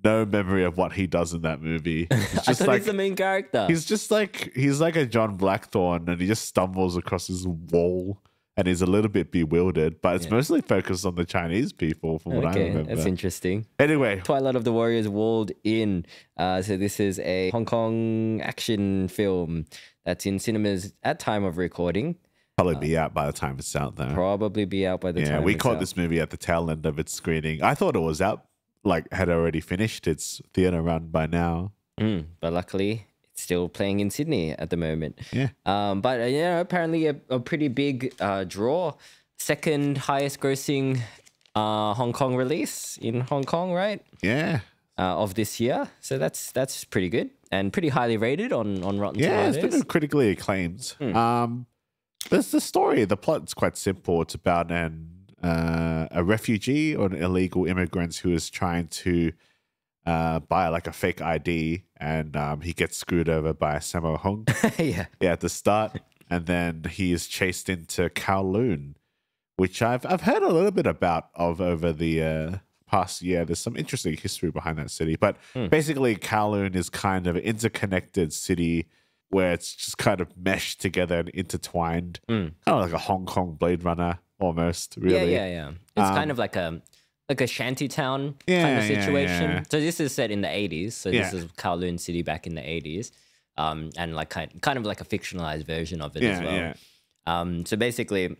no memory of what he does in that movie. It's I just thought like he's the main character. he's like a John Blackthorne, and he just stumbles across his wall, and he's a little bit bewildered. But it's mostly focused on the Chinese people, from what I Okay, remember. that's interesting. Anyway, Twilight of the Warriors Walled In. So this is a Hong Kong action film that's in cinemas at time of recording. probably be out by the time it's out, though. Probably be out by the Yeah, time we it's caught out. this movie at the tail end of its screening. I thought it was out, like had already finished its theater run by now. But luckily, it's still playing in Sydney at the moment. Yeah. But apparently a pretty big draw. Second highest grossing Hong Kong release in Hong Kong, right? Yeah. Of this year. So that's pretty good and pretty highly rated on Rotten Yeah, Tomatoes. it's been critically acclaimed. There's the story. The plot's quite simple. It's about a refugee or an illegal immigrant who is trying to by like a fake ID, and he gets screwed over by Sammo Hung. Yeah. Yeah, at the start, and then he is chased into Kowloon, which I've heard a little bit about over the past year. There's some interesting history behind that city, but basically Kowloon is kind of an interconnected city where it's just kind of meshed together and intertwined, kind of like a Hong Kong Blade Runner almost. Really, Yeah. It's kind of like a shanty town kind of situation. Yeah. So this is set in the 80s. So this is Kowloon City back in the 80s, and like kind of like a fictionalized version of it as well. Yeah. So basically,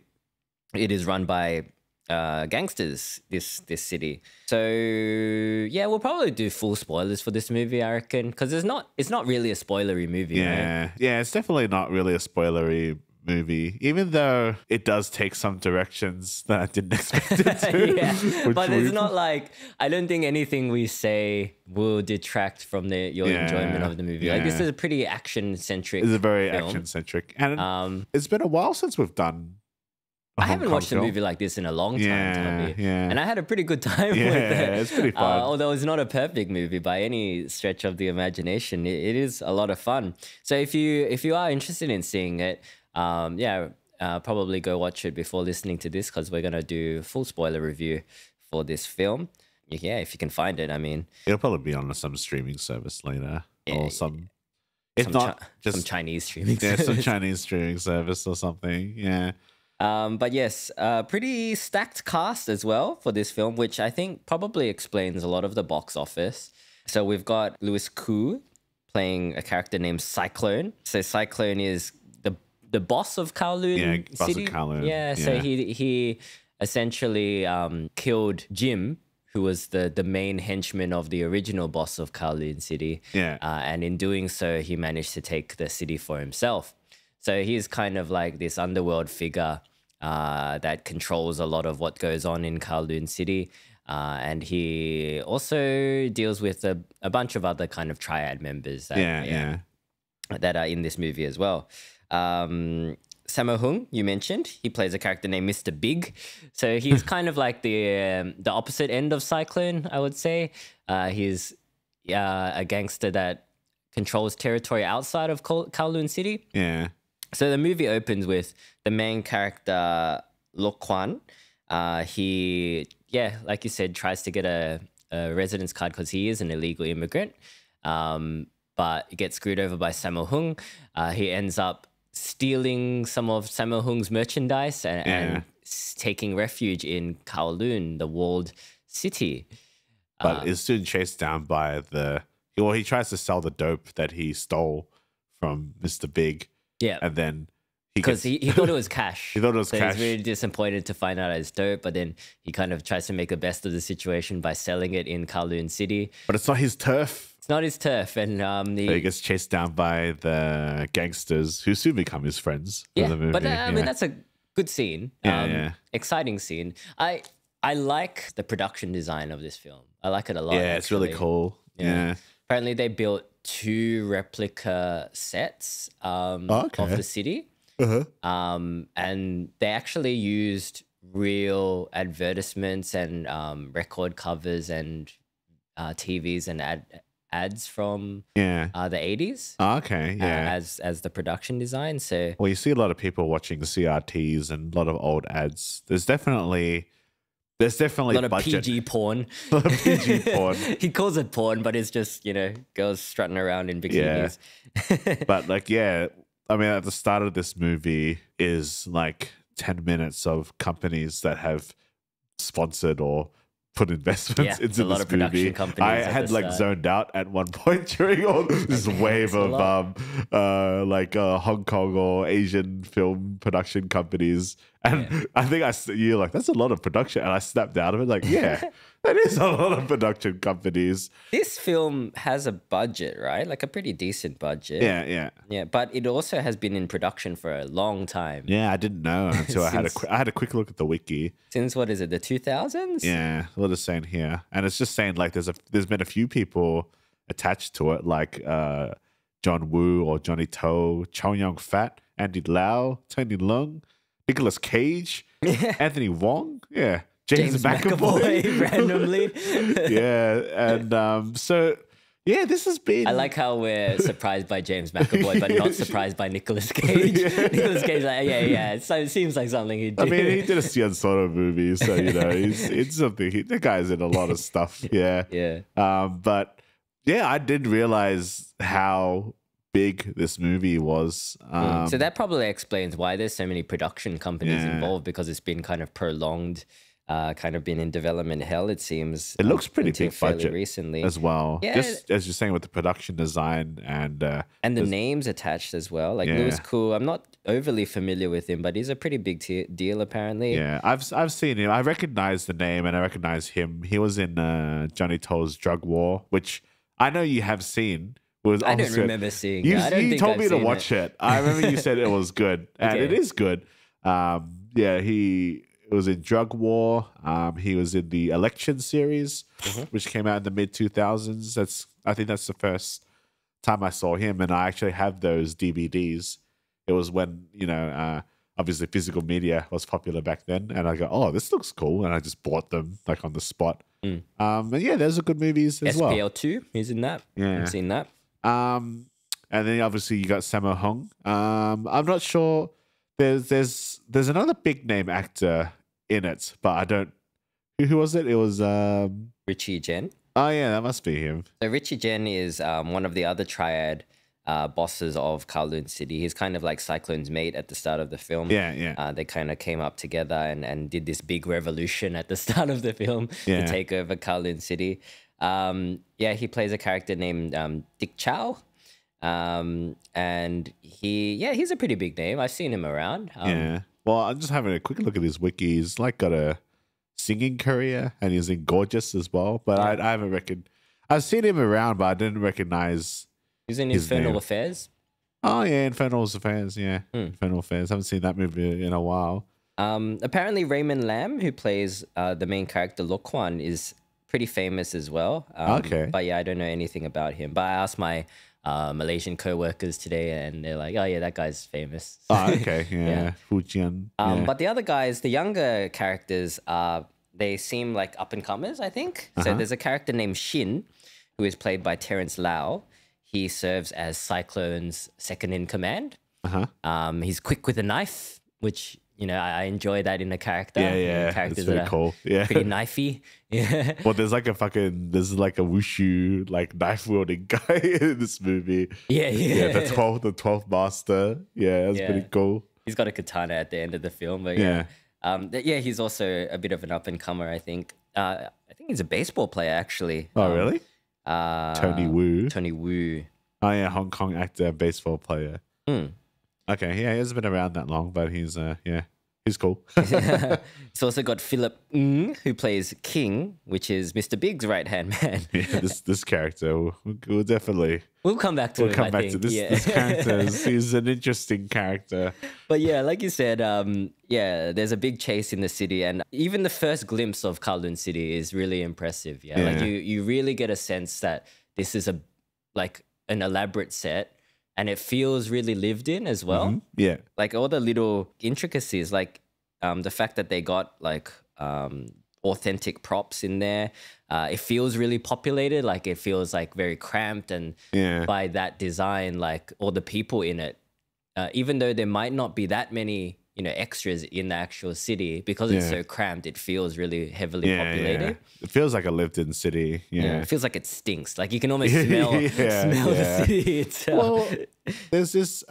it is run by gangsters. This city. So yeah, we'll probably do full spoilers for this movie, I reckon, because it's not really a spoilery movie. Right? Yeah, it's definitely not really a spoilery movie, even though it does take some directions that I didn't expect it to. Yeah, but it's not like, I don't think anything we say will detract from your enjoyment of the movie. Like, this is a pretty action-centric It's a very film. action-centric. And it's been a while since we've done I haven't watched a movie like this in a long time, Tommy. Yeah. And I had a pretty good time with it. Yeah, it's pretty fun. Although it's not a perfect movie by any stretch of the imagination, it is a lot of fun. So if you are interested in seeing it, probably go watch it before listening to this, because we're gonna do a full spoiler review for this film. Yeah, if you can find it. I mean, it'll probably be on some streaming service later, or some. If some not, just some Chinese streaming. yeah, service. some Chinese streaming service or something. Yeah. But yes, pretty stacked cast as well for this film, which I think probably explains a lot of the box office. So we've got Louis Koo playing a character named Cyclone. So Cyclone is the boss of Kowloon boss City. of Kowloon. Yeah, so he essentially killed Jim, who was the main henchman of the original boss of Kowloon City. Yeah. And in doing so, he managed to take the city for himself. So he's kind of like this underworld figure that controls a lot of what goes on in Kowloon City. And he also deals with a bunch of other kind of triad members that are in this movie as well. Sammo Hung, you mentioned, he plays a character named Mr. Big. So he's kind of like the opposite end of Cyclone, I would say. He's a gangster that controls territory outside of Kowloon City. Yeah. So the movie opens with the main character, Lok Kwan. He, like you said, tries to get a residence card because he is an illegal immigrant, but gets screwed over by Sammo Hung. He ends up stealing some of Sammo Hung's merchandise and taking refuge in Kowloon, the walled city. But is soon chased down by he tries to sell the dope that he stole from Mr. Big. Yeah. And then because he thought it was cash. He thought it was cash. He's really disappointed to find out it's dope, but then he kind of tries to make the best of the situation by selling it in Kowloon City. But it's not his turf. It's not his turf. And so he gets chased down by the gangsters who soon become his friends. Yeah, the movie. But I mean, that's a good scene. Exciting scene. I like the production design of this film. I like it a lot. Yeah, it's really cool. Yeah. Apparently they built 2 replica sets of the city. And they actually used real advertisements and record covers and TVs and ads from the 80s. As the production design. So you see a lot of people watching CRTs and a lot of old ads. There's definitely a lot of budget. PG porn. A lot of PG porn. He calls it porn, but it's just, girls strutting around in bikinis. But I mean, at the start of this movie is like 10 minutes of companies that have sponsored or put investments into this movie. I had zoned out at one point during all this wave of Hong Kong or Asian film production companies. And I think you're like, that's a lot of production. And I snapped out of it like, that is a lot of production companies. This film has a budget, right? Like a pretty decent budget. Yeah. But it also has been in production for a long time. Yeah, I didn't know until I had a quick look at the wiki. Since what is it, the 2000s? Yeah, what it's saying here, and it's just saying like there's been a few people attached to it, like John Woo or Johnny To, Chow Yun Fat, Andy Lau, Tony Leung, Nicolas Cage, Anthony Wong, James McAvoy. randomly. Yeah, and so yeah, this has been. I like how we're surprised by James McAvoy, but not surprised by Nicolas Cage. Nicolas Cage, like, yeah. So it seems like something he'd do. I mean, he did a Sion Sono movie, so you know, it's something. The guy's in a lot of stuff. Yeah, Yeah. But yeah, I did realize how big this movie was. So that probably explains why there's so many production companies Yeah. involved, because it's been kind of prolonged, kind of been in development hell, it seems. It looks pretty until big fairly budget recently. as well. Yeah. Just as you're saying with the production design and the names attached as well. Like Yeah. Louis Koo, I'm not overly familiar with him, but he's a pretty big deal apparently. yeah, I've seen him. I recognize the name and I recognize him. He was in Johnny Toll's Drug War, which I know you have seen. I don't remember seeing it. I don't You think told I've me to seen watch it. I remember you said it was good, and Okay. it is good. Yeah, he was in Drug War. He was in the Election series, which came out in the mid 2000s. I think that's the first time I saw him, and I actually have those DVDs. It was when obviously physical media was popular back then, and I go, "Oh, this looks cool," and I just bought them like on the spot. And yeah, those are good movies as well. SPL2, he's in that. Yeah. I've seen that. And then obviously you got Sammo Hung. I'm not sure. There's another big name actor in it, but I don't. Who was it? It was. Richie Jen. Oh yeah, that must be him. So Richie Jen is one of the other triad bosses of Kowloon City. He's kind of like Cyclone's mate at the start of the film. Yeah. They kind of came up together and did this big revolution at the start of the film Yeah. to take over Kowloon City. He plays a character named Dick Chow. And he's a pretty big name. I've seen him around. Yeah. Well, I'm just having a quick look at his wiki. He's like got a singing career, and he's in Gorgeous as well. But I haven't I've seen him around, but I didn't recognize. He's in his Infernal name. Affairs. Oh yeah, Infernal Affairs. Yeah, Infernal Affairs. Haven't seen that movie in a while. Apparently Raymond Lam, who plays the main character Loquan, is pretty famous as well. Okay. But yeah, I don't know anything about him. But I asked my Malaysian co-workers today, and they're like, "Oh yeah, that guy's famous." Oh, okay. Yeah. Yeah. Fujian. Yeah. But the other guys, the younger characters, they seem like up and comers, I think. So there's a character named Shin, who is played by Terrence Lau. He serves as Cyclone's second in command. He's quick with a knife, which I enjoy that in a character. Yeah. Characters It's very that are cool. Yeah. pretty knifey. Yeah. Well, there's like a wushu like knife wielding guy in this movie. Yeah. The 12th master. Yeah, that's pretty cool. He's got a katana at the end of the film, but Yeah. he's also a bit of an up and comer, I think. I think he's a baseball player actually. Oh, really? Tony Tony Wu. Wu. Oh yeah, Hong Kong actor, baseball player. Hmm. Okay, yeah, he hasn't been around that long, but he's he's cool. It's also got Philip Ng, who plays King, which is Mr. Big's right-hand man. Yeah, this character we'll definitely We'll come back to him, come I back think. to this. Yeah. This character he's an interesting character. But yeah, like you said, there's a big chase in the city, and even the first glimpse of Kowloon City is really impressive. Yeah, like Yeah. you really get a sense that this is an elaborate set, and it feels really lived in as well. Yeah. Like all the little intricacies, like the fact that they got like authentic props in there. It feels really populated, like it feels like very cramped, and Yeah. by that design, like all the people in it, even though there might not be that many extras in the actual city, because it's Yeah. so cramped, it feels really heavily Yeah, populated. It feels like a lived-in city. It feels like it stinks. Like you can almost smell Yeah, smell yeah. the city itself. Well, there's this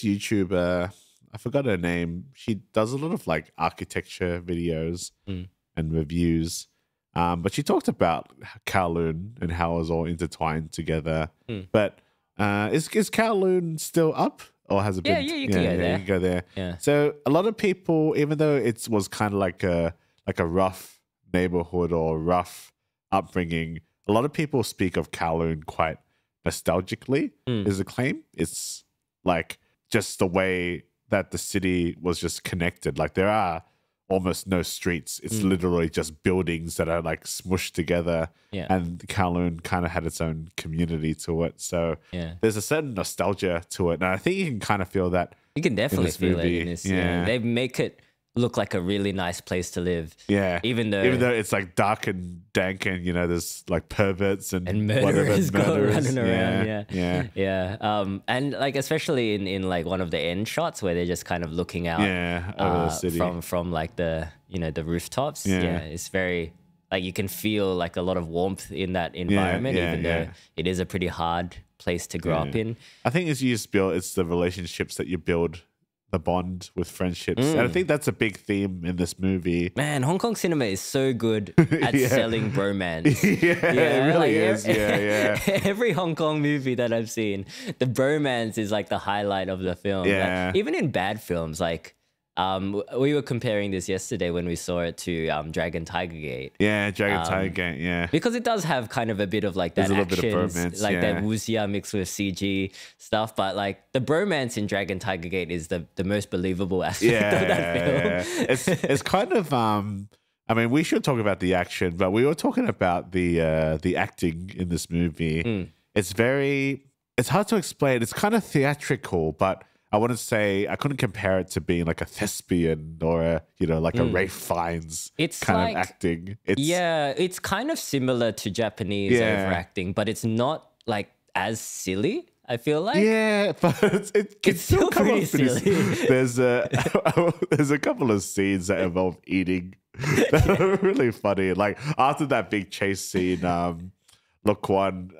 YouTuber, I forgot her name. She does a lot of like architecture videos and reviews. But she talked about Kowloon and how it was all intertwined together. But is Kowloon still up, or has it been? Yeah, you can go there. You can go there. Yeah. So a lot of people, even though it was kind of like a rough neighborhood or rough upbringing, a lot of people speak of Kowloon quite nostalgically. Is a claim. It's like just the way that the city was just connected. Like there are almost no streets. It's literally just buildings that are like smushed together. Yeah. And Kowloon kind of had its own community to it. So Yeah. there's a certain nostalgia to it. And I think you can kind of feel that. You can definitely this feel movie, it in this. yeah. They make it look like a really nice place to live. Yeah. Even though it's like dark and dank and, you know, there's like perverts and murderers running around. Yeah. And like especially in like one of the end shots where they're just kind of looking out over the city. from like the, you know, the rooftops. Yeah. It's very like you can feel like a lot of warmth in that environment, even though it is a pretty hard place to grow up in. I think as you just build, it's the relationships that you build, the bond with friendships. And I think that's a big theme in this movie. Man, Hong Kong cinema is so good at selling bromance. It really is. Every Hong Kong movie that I've seen, the bromance is like the highlight of the film. Yeah. Like, even in bad films, like we were comparing this yesterday when we saw it to Dragon Tiger Gate. Yeah, Dragon Tiger Gate, yeah. Because it does have kind of a bit of like that There's a action, little bit of bromance, like that wuxia mixed with CG stuff. But like the bromance in Dragon Tiger Gate is the most believable aspect of that film. It's kind of I mean, we should talk about the action, but we were talking about the acting in this movie. It's hard to explain. It's kind of theatrical, but I wouldn't say, I couldn't compare it to being like a thespian or a Ralph Fiennes kind of acting. It's kind of similar to Japanese overacting, but it's not like as silly, I feel like. Yeah, but it's still pretty silly. There's a couple of scenes that involve eating that are really funny. Like after that big chase scene, Look One,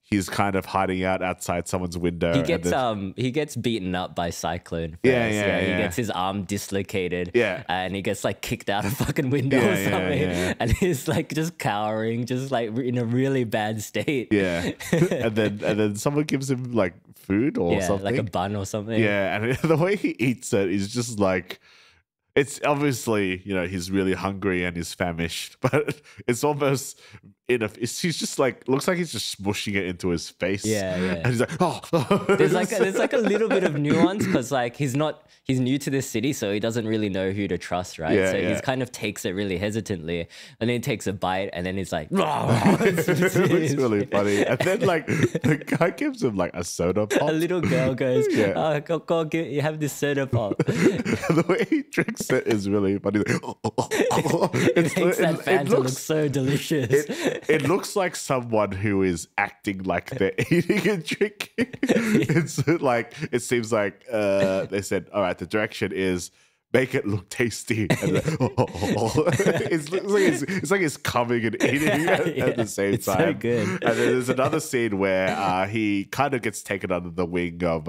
he's kind of hiding out outside someone's window. He gets beaten up by Cyclone first. He gets his arm dislocated. Yeah. And he gets like kicked out a fucking window or something. And he's like just cowering, just like in a really bad state. Yeah. and then someone gives him like food or something. Like a bun or something. Yeah. And the way he eats it is just like, it's obviously, you know, he's really hungry and he's famished, but it's almost he's just like, looks like he's just smushing it into his face. And he's like, oh. There's like a little bit of nuance because like he's new to this city, so he doesn't really know who to trust, right? He kind of takes it really hesitantly, and then he takes a bite, and then he's like, it's really funny. And then like the guy gives him like a soda pop. A little girl goes, go you have this soda pop. The way he drinks it is really funny. It makes that Fanta look so delicious. It looks like someone who is acting like they're eating and drinking. It's like, it seems like they said, all right, the direction is make it look tasty. And it's like he's coming and eating at the same time. So good. And then there's another scene where he kind of gets taken under the wing of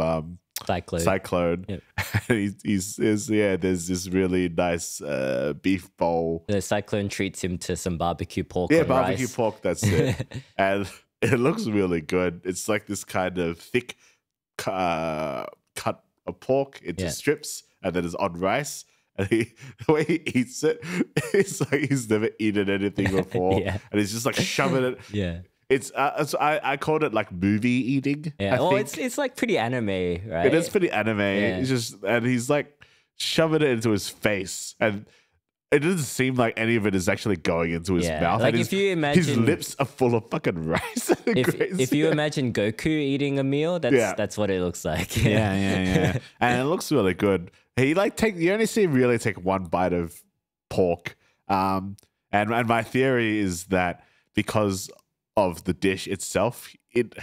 Cyclone. Yep. And there's this really nice beef bowl. The Cyclone treats him to some barbecue pork. Yeah, barbecue pork, that's it. And it looks really good. It's like this kind of thick cut of pork into strips, and then it's on rice. And the way he eats it, it's like he's never eaten anything before. And he's just like shoving it. It's I called it like movie eating. It's like pretty anime, right? It is pretty anime. It's just, and he's like shoving it into his face, and it doesn't seem like any of it is actually going into his mouth. Like and if you imagine, his lips are full of fucking rice. If you imagine Goku eating a meal, that's what it looks like. And it looks really good. He you only see him really take one bite of pork. And my theory is that because of the dish itself,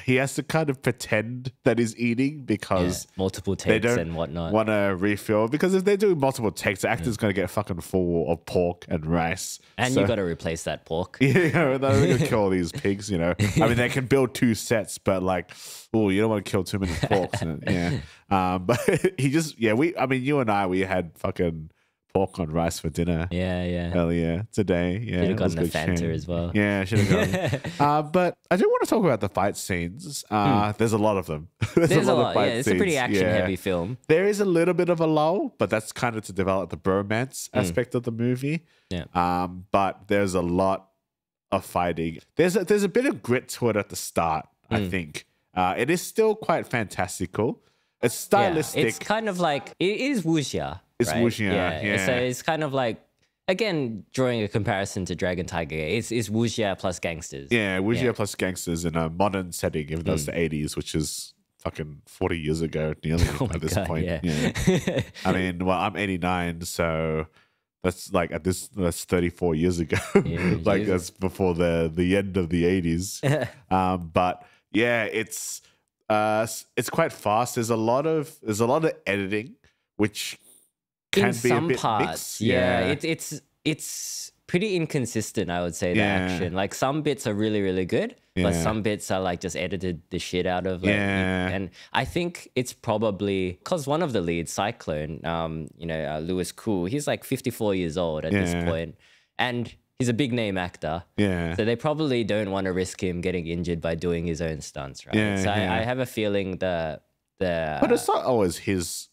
he has to kind of pretend that he's eating because multiple takes they don't and whatnot. Want to refill, because if they're doing multiple takes, the actor's going to get fucking full of pork and rice, and you got to replace that pork. They're going to kill these pigs. You know, I mean, they can build 2 sets, but like, you don't want to kill too many porks. But he just, you and I, we had fucking pork on rice for dinner. Hell yeah. Today. Should have gotten a Fanta as well. Yeah, should have gotten. But I do want to talk about the fight scenes. There's a lot of them. There's a lot of fight scenes. It's a pretty action-heavy film. There is a little bit of a lull, but that's kind of to develop the bromance aspect of the movie. But there's a lot of fighting. There's a bit of grit to it at the start, I think. It is still quite fantastical. It's stylistic. It's kind of like, it is wuxia. It's wuxia, So it's kind of like, again, drawing a comparison to Dragon Tiger, it's wuxia plus gangsters. Yeah, wuxia plus gangsters in a modern setting, even though it's the 80s, which is fucking 40 years ago, nearly Oh my at this God, point. yeah. I mean, well, I'm 89, so that's like that's 34 years ago. Yeah, Like Jesus. that's before the end of the 80s. But yeah, it's quite fast. There's a lot of editing, which can In be a some bit parts, mixed. yeah, it's pretty inconsistent, I would say, the Yeah. action. Like some bits are really, really good, but Yeah. some bits are like just edited the shit out of. Like, Yeah. and I think it's probably because one of the leads, Cyclone, Lewis Cool, he's like 54 years old at this Yeah. point, and he's a big name actor. Yeah. So they probably don't want to risk him getting injured by doing his own stunts, right? Yeah, So yeah. I have a feeling But it's not always his.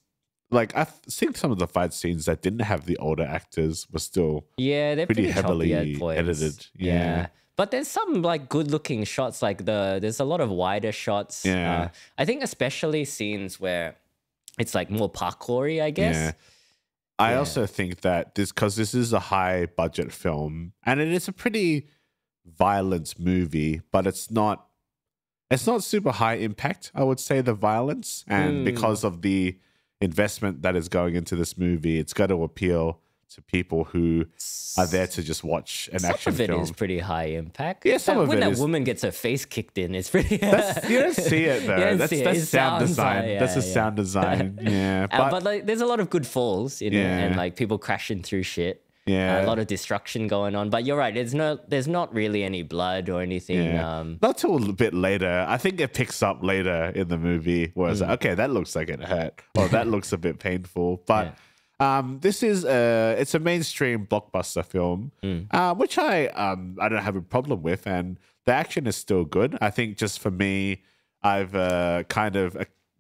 Like I've seen some of the fight scenes that didn't have the older actors were still yeah, they're pretty pretty, choppy heavily at points. edited. Yeah. But there's some like good looking shots, like there's a lot of wider shots. Yeah. I think especially scenes where it's like more parkoury, I guess. Yeah. I Yeah. also think that because this is a high budget film and it is a pretty violent movie, but it's not super high impact, I would say, the violence. And because of the investment that is going into this movie, it's got to appeal to people who are there to just watch an Some action of it film. is pretty high impact. Yeah, some of when it that is. woman gets her face kicked in, it's pretty. You don't see it though. You don't That's see it. that's It sound sounds design. like- That's yeah, a yeah. sound design. Yeah, But like, there's a lot of good falls in it, Yeah. and like people crashing through shit. Yeah. A lot of destruction going on. But you're right. There's not really any blood or anything. yeah. Not till a bit later. I think it picks up later in the movie where it's like, okay, that looks like it hurt, or that looks a bit painful. But this is it's a mainstream blockbuster film, which I don't have a problem with, and the action is still good. I think just for me, I've kind of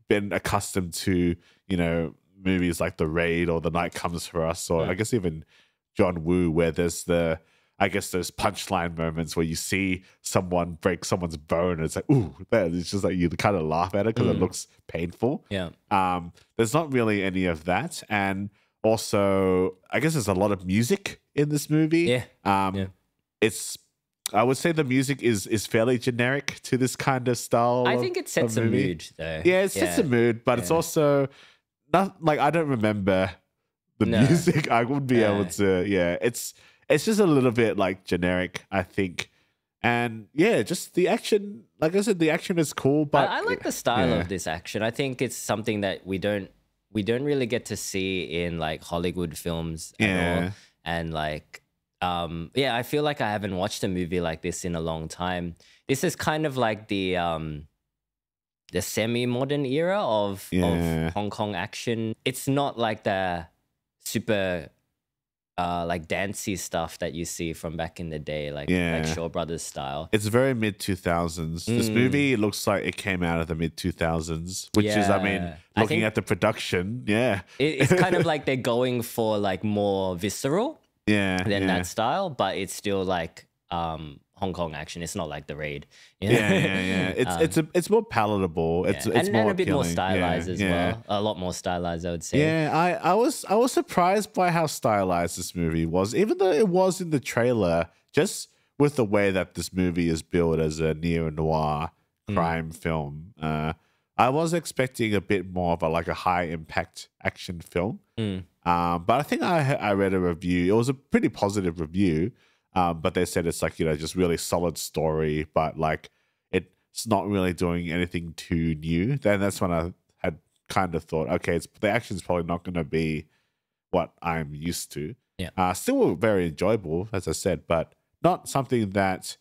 been accustomed to movies like The Raid or The Night Comes for Us, or I guess even John Woo, where there's those punchline moments where you see someone break someone's bone and it's like, ooh, it's just like you kind of laugh at it because it looks painful. Yeah. There's not really any of that. And also, I guess there's a lot of music in this movie. Yeah. I would say the music is fairly generic to this kind of style. I think it sets a movie. mood, though. Yeah, it sets a mood, but it's also not like I don't remember the No. music. I wouldn't be able to. Yeah, it's just a little bit like generic, I think. And yeah, just the action. Like I said, the action is cool, but I like the style yeah. of this action. I think it's something that we don't really get to see in like Hollywood films at all. And like, I feel like I haven't watched a movie like this in a long time. This is kind of like the semi-modern era of Hong Kong action. It's not like the super like dancey stuff that you see from back in the day, like Shaw Brothers style. It's very mid 2000s. This movie looks like it came out of the mid 2000s, which is, I mean, looking at the production, it's kind of like they're going for like more visceral than that style, but it's still like Hong Kong action. It's not like The Raid. It's more palatable. It's more and a bit more appealing. stylized as well. A lot more stylized, I would say. Yeah, I was surprised by how stylized this movie was, even though it was in the trailer. Just with the way that this movie is built as a neo-noir crime film, I was expecting a bit more of a high impact action film. But I think I read a review. It was a pretty positive review. But they said it's like, just really solid story, but like it's not really doing anything too new. Then that's when I had kind of thought, okay, the action's probably not going to be what I'm used to. Yeah. Still very enjoyable, as I said, but not something that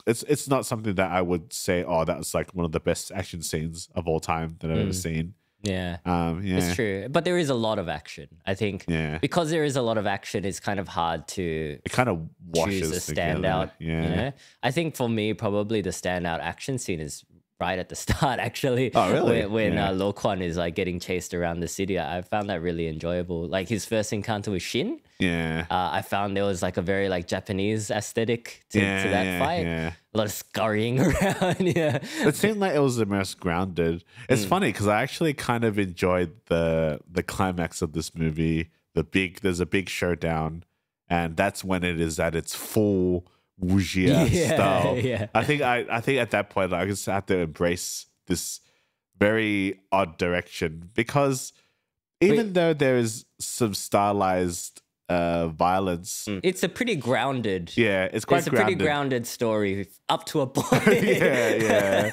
it's not something that I would say, oh, that was like one of the best action scenes of all time that I've ever seen. Yeah. Yeah. It's true. But there is a lot of action. I think because there is a lot of action, it's kind of hard to It kind of washes choose a together. standout. Yeah. I think for me, probably the standout action scene is right at the start, actually. Oh, really? When Lo Kwan is like getting chased around the city. I found that really enjoyable. Like his first encounter with Shin. Yeah. I found there was like a very like Japanese aesthetic to that fight. Yeah. A lot of scurrying around. It seemed like it was the most grounded. It's funny because I actually kind of enjoyed the climax of this movie. There's a big showdown, and that's when it is at its full wuxia style. Yeah. I think at that point I just had to embrace this very odd direction because even though there is some stylized violence, it's a pretty grounded. yeah, it's quite It's a grounded. pretty grounded story up to a point. yeah.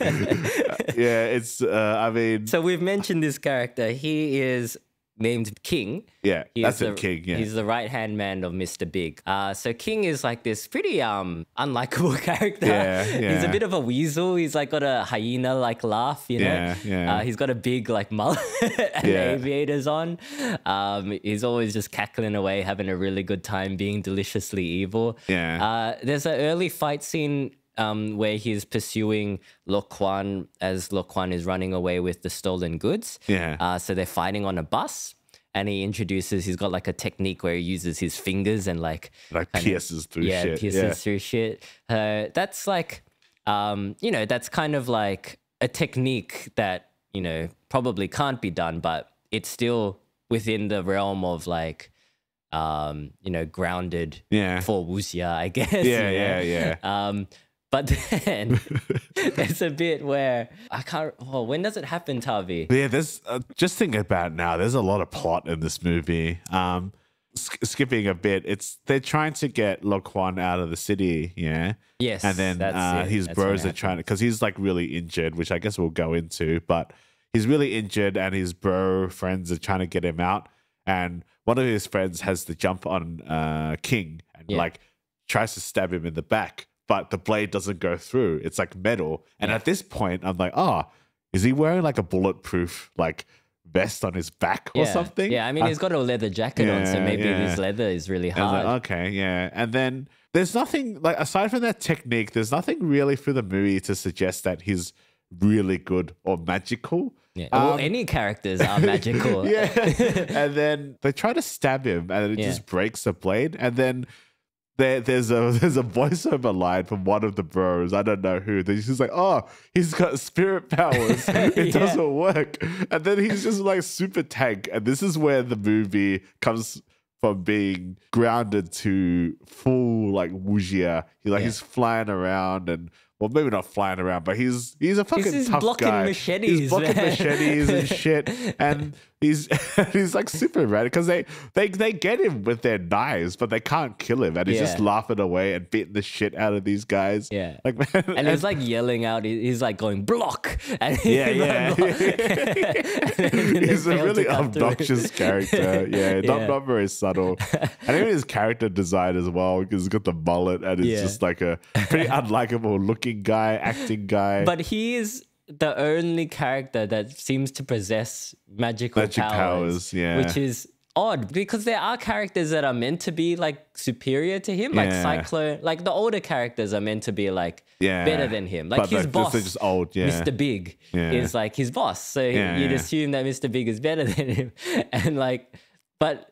It's I mean, So we've mentioned this character. He is named King. yeah, He that's is it, King. Yeah, He's the right-hand man of Mr. Big. So King is like this pretty unlikable character. Yeah, He's a yeah. bit of a weasel. He's like got a hyena-like laugh, you know? Yeah. He's got a big like mullet and Yeah. aviators on. He's always just cackling away, having a really good time, being deliciously evil. Yeah. There's an early fight scene where he's pursuing Lo Quan as Lo Quan is running away with the stolen goods. Yeah. So they're fighting on a bus, and he's got like a technique where he uses his fingers and like like kind of- pierces through shit. pierces through shit. That's like, that's kind of like a technique that, probably can't be done, but it's still within the realm of like, grounded Yeah. for wuxia, I guess. Yeah. But then there's a bit where I can't. Oh, when does it happen, Tavi? Yeah, there's just think about it now. There's a lot of plot in this movie. Skipping a bit, they're trying to get Lo Quan out of the city, yeah. Yes, and then that's it. his That's when bros it are trying to, because he's like really injured, which I guess we'll go into. But he's really injured, and his bro friends are trying to get him out. And one of his friends has the jump on King and like tries to stab him in the back. But the blade doesn't go through. It's like metal. And at this point, I'm like, is he wearing like a bulletproof like vest on his back or something? Yeah, I mean, he's got a leather jacket on, so maybe his leather is really And I was hard. like, okay, yeah. And then there's nothing like aside from that technique, there's nothing really for the movie to suggest that he's really good or magical. Yeah. Well, any characters are magical. Yeah. And then they try to stab him and it just breaks the blade. And then there's a voiceover line from one of the bros. I don't know who. He's just like, he's got spirit powers. It doesn't work. And then he's just like super tank. And this is where the movie comes from being grounded to full like wuxia. He's flying around and well, maybe not flying around, but he's a fucking He's tough blocking guy. machetes, He's blocking man. machetes and shit, and he's like super rad because they get him with their knives, but they can't kill him, and he's just laughing away and beating the shit out of these guys. Yeah, like man, and he's like yelling out. He's like going block, and yeah. He's a really obnoxious character. Yeah, not very subtle, and even his character design as well because he's got the mullet and he's just like a pretty unlikable looking guy, acting guy. But he is the only character that seems to possess magical powers, which is odd because there are characters that are meant to be like superior to him, like Cyclone. Like the older characters are meant to be like better than him. Like his boss, just old, Mr. Big, is like his boss, so you'd assume that Mr. Big is better than him, and like, but.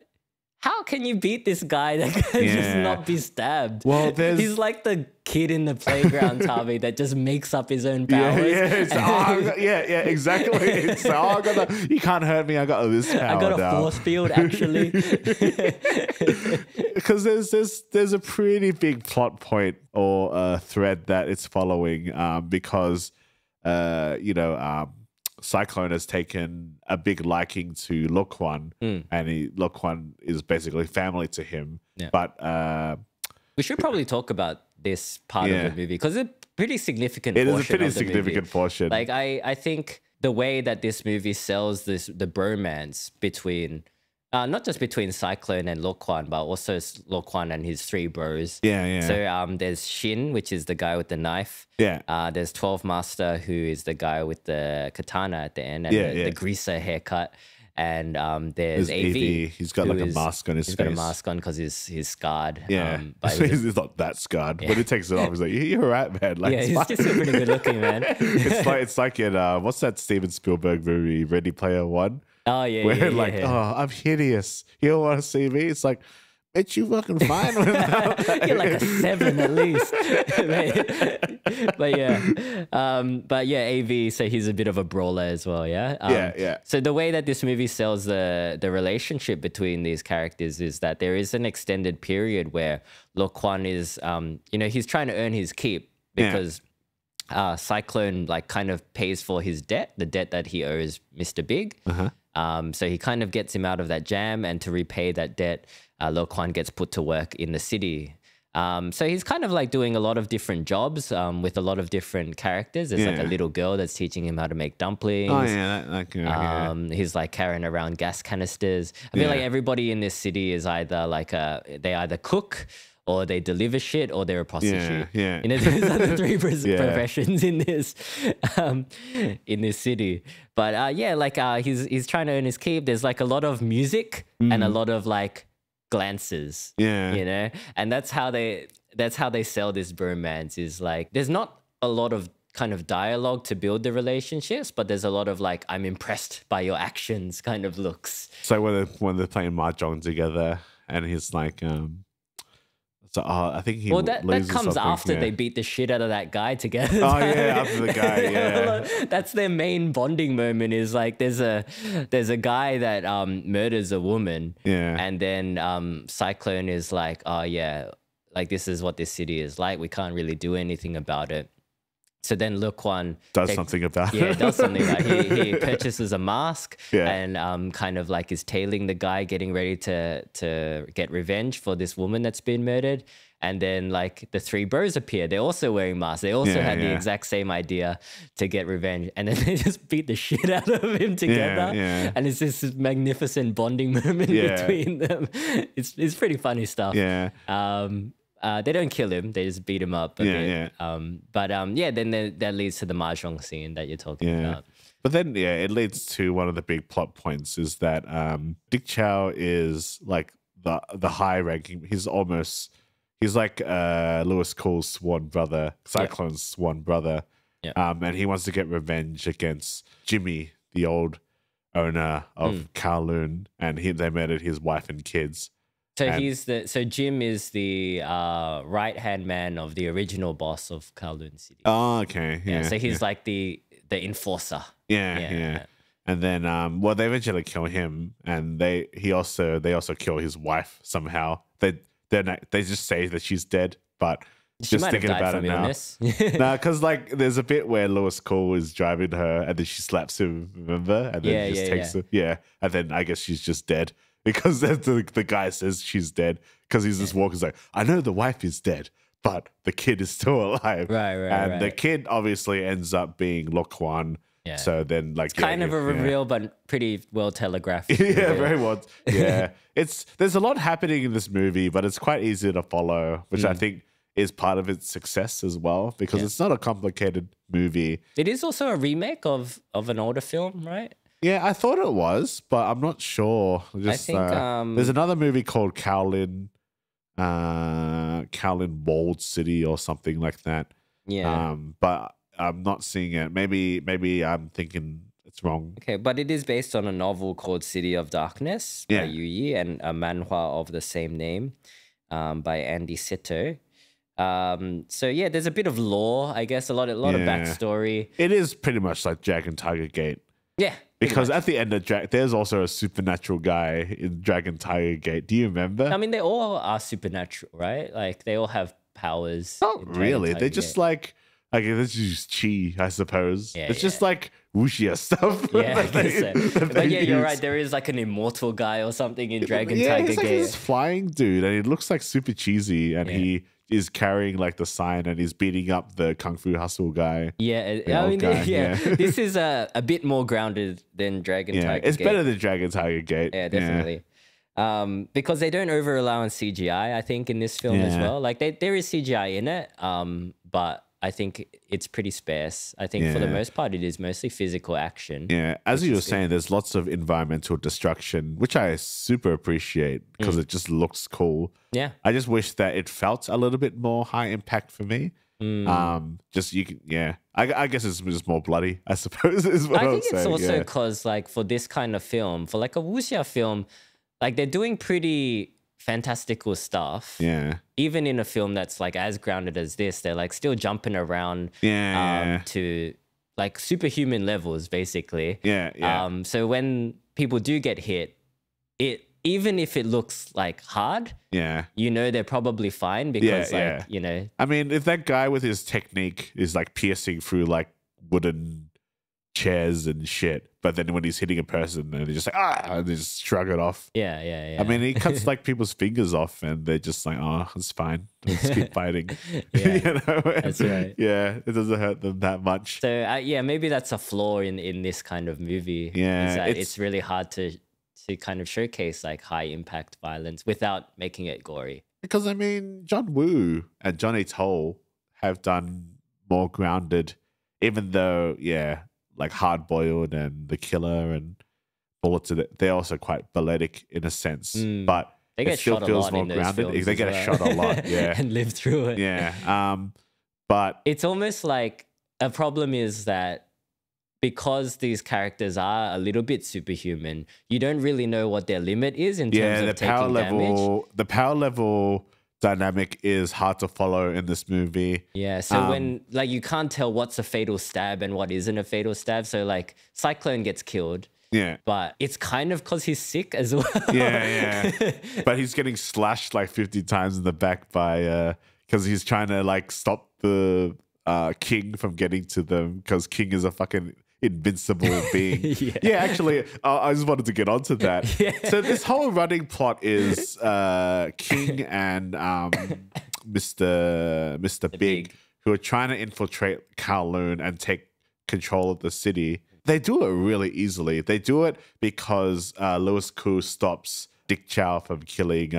How can you beat this guy that can just not be stabbed? Well, he's like the kid in the playground, Tavi, that just makes up his own powers. Exactly. It's you can't hurt me. I got this power. I got a force field, actually. Because there's a pretty big plot point or thread that it's following. Because Cyclone has taken a big liking to Lo Quan, and Lo Quan is basically family to him. Yeah. But we should probably talk about this part of the movie because it's a pretty significant portion. It is a pretty significant portion. Like I think the way that this movie sells the bromance between not just between Cyclone and Lo Quan, but also Lo Quan and his three bros. Yeah. So there's Shin, which is the guy with the knife. Yeah. There's 12 Master, who is the guy with the katana at the end and the greaser haircut. And there's AV. He's got like a mask on his face. He's got a mask on because he's scarred. Yeah. But he's not that scarred. When he takes it off, he's like, you're right, man. Like, he's just pretty good looking, man. it's like in what's that Steven Spielberg movie, Ready Player One? Oh, yeah, where I'm hideous. You don't want to see me? It's like, bitch, you fucking fine without that. You're like a 7 at least. But AV, so he's a bit of a brawler as well, yeah? So the way that this movie sells the relationship between these characters is that there is an extended period where Lo Quan is, he's trying to earn his keep because Cyclone like kind of pays for his debt, the debt that he owes Mr. Big. So he kind of gets him out of that jam, and to repay that debt, Lo Kwan gets put to work in the city. So he's kind of like doing a lot of different jobs with a lot of different characters. There's like a little girl that's teaching him how to make dumplings. Oh yeah, that yeah. He's like carrying around gas canisters. I feel like everybody in this city is either like they either cook, or they deliver shit, or they're a prostitute. Yeah. You know, these are the three professions in this city. But he's trying to earn his keep. There's like a lot of music and a lot of like glances. Yeah. You know, and that's how they sell this bromance. Is like there's not a lot of kind of dialogue to build the relationships, but there's a lot of like, I'm impressed by your actions kind of looks. So when they're playing mahjong together, and he's like, I think he that comes something, after they beat the shit out of that guy together. Oh yeah, after the guy, yeah. That's their main bonding moment. Is like there's a guy that murders a woman, and then Cyclone is like, oh yeah, like this is what this city is like. We can't really do anything about it. So then Lo Kwan does something about it. Yeah, does something about it. He purchases a mask Yeah. and kind of like is tailing the guy, getting ready to get revenge for this woman that's been murdered. And then like the three bros appear. They're also wearing masks. They also had the exact same idea to get revenge. And then they just beat the shit out of him together. Yeah. And it's this magnificent bonding moment between them. It's pretty funny stuff. Yeah. They don't kill him; they just beat him up a bit. Then that leads to the mahjong scene that you're talking about. But then, it leads to one of the big plot points is that Dick Chow is like the high ranking. He's like Lewis Cool's sworn brother, Cyclone's sworn brother. And he wants to get revenge against Jimmy, the old owner of Kowloon, and they murdered his wife and kids. So Jim is the right hand man of the original boss of Kowloon City. Oh, okay. Yeah. So he's like the enforcer. Yeah. And then they eventually kill him, and they also kill his wife somehow. They just say that she's dead, but she just might thinking have died about from it illness. now. No, because like there's a bit where Lewis Cool is driving her, and then she slaps him. Remember? And then takes her. Yeah. And then I guess she's just dead. Because the guy says she's dead, because he's just walking like, I know the wife is dead, but the kid is still alive. Right. And the kid obviously ends up being Lo Kwan. Yeah. So then like it's kind of a reveal, but pretty well telegraphed. Yeah, very well. Yeah. There's a lot happening in this movie, but it's quite easy to follow, which I think is part of its success as well, because it's not a complicated movie. It is also a remake of an older film, right? Yeah, I thought it was, but I'm not sure. I think there's another movie called Kowloon Walled City or something like that. Yeah. But I'm not seeing it. Maybe I'm thinking it's wrong. Okay, but it is based on a novel called City of Darkness by Yu Yi and a manhwa of the same name by Andy Sito. There's a bit of lore, I guess, a lot of backstory. It is pretty much like Dragon Tiger Gate. Yeah. Because at the end of there's also a supernatural guy in Dragon Tiger Gate. Do you remember? I mean, they all are supernatural, right? Like they all have powers. Not really. They're just like this is just chi, I suppose. Yeah, it's just like wuxia stuff. Yeah, I guess so. But yeah, you're right. There is like an immortal guy or something in Dragon Tiger he's like Gate. this flying dude, and he looks like super cheesy, and he is carrying like the sign, and he's beating up the Kung Fu Hustle guy. Yeah, I mean, this is a bit more grounded than Dragon Tiger Gate. It's better than Dragon Tiger Gate. Yeah, definitely. Because they don't over rely on CGI, I think, in this film as well. Like there is CGI in it, but I think it's pretty sparse. I think for the most part, it is mostly physical action. Yeah, as you were saying, there's lots of environmental destruction, which I super appreciate because it just looks cool. Yeah, I just wish that it felt a little bit more high impact for me. I guess it's just more bloody, I suppose, is what I think it's also because, like, for this kind of film, for like a wuxia film, like they're doing pretty fantastical stuff. Yeah. Even in a film that's like as grounded as this, they're like still jumping around to like superhuman levels, basically. Yeah. So when people do get hit, it even if it looks like hard, Yeah. you know they're probably fine because Yeah. you know. I mean, if that guy with his technique is like piercing through like wooden chairs and shit, but then when he's hitting a person and they just like and they just shrug it off. Yeah. I mean, he cuts like people's fingers off and they're just like, oh, it's fine. Let's keep fighting. Yeah, you know? that's right. Yeah, it doesn't hurt them that much. So yeah, maybe that's a flaw in this kind of movie. Yeah, is that it's- it's really hard to kind of showcase like high impact violence without making it gory. Because I mean, John Woo and Johnny Toll have done more grounded, even though, yeah, like Hard Boiled and The Killer and Bullets, they're also quite balletic in a sense, but They it get still shot a feels lot more in those grounded. films They as get well. shot a lot, yeah, and live through it. yeah. But It's almost like a problem is that because these characters are a little bit superhuman, you don't really know what their limit is in terms yeah, of the taking power damage. the power level dynamic is hard to follow in this movie. Yeah, so when like you can't tell what's a fatal stab and what isn't a fatal stab. So like Cyclone gets killed, Yeah. but it's kind of because he's sick as well. Yeah. But he's getting slashed like 50 times in the back by because he's trying to like stop the King from getting to them because King is a fucking invincible being. Yeah, actually, I just wanted to get onto that. So this whole running plot is King and Mr. Big, who are trying to infiltrate Kowloon and take control of the city. They do it really easily. They do it because Louis Koo stops Dick Chow from killing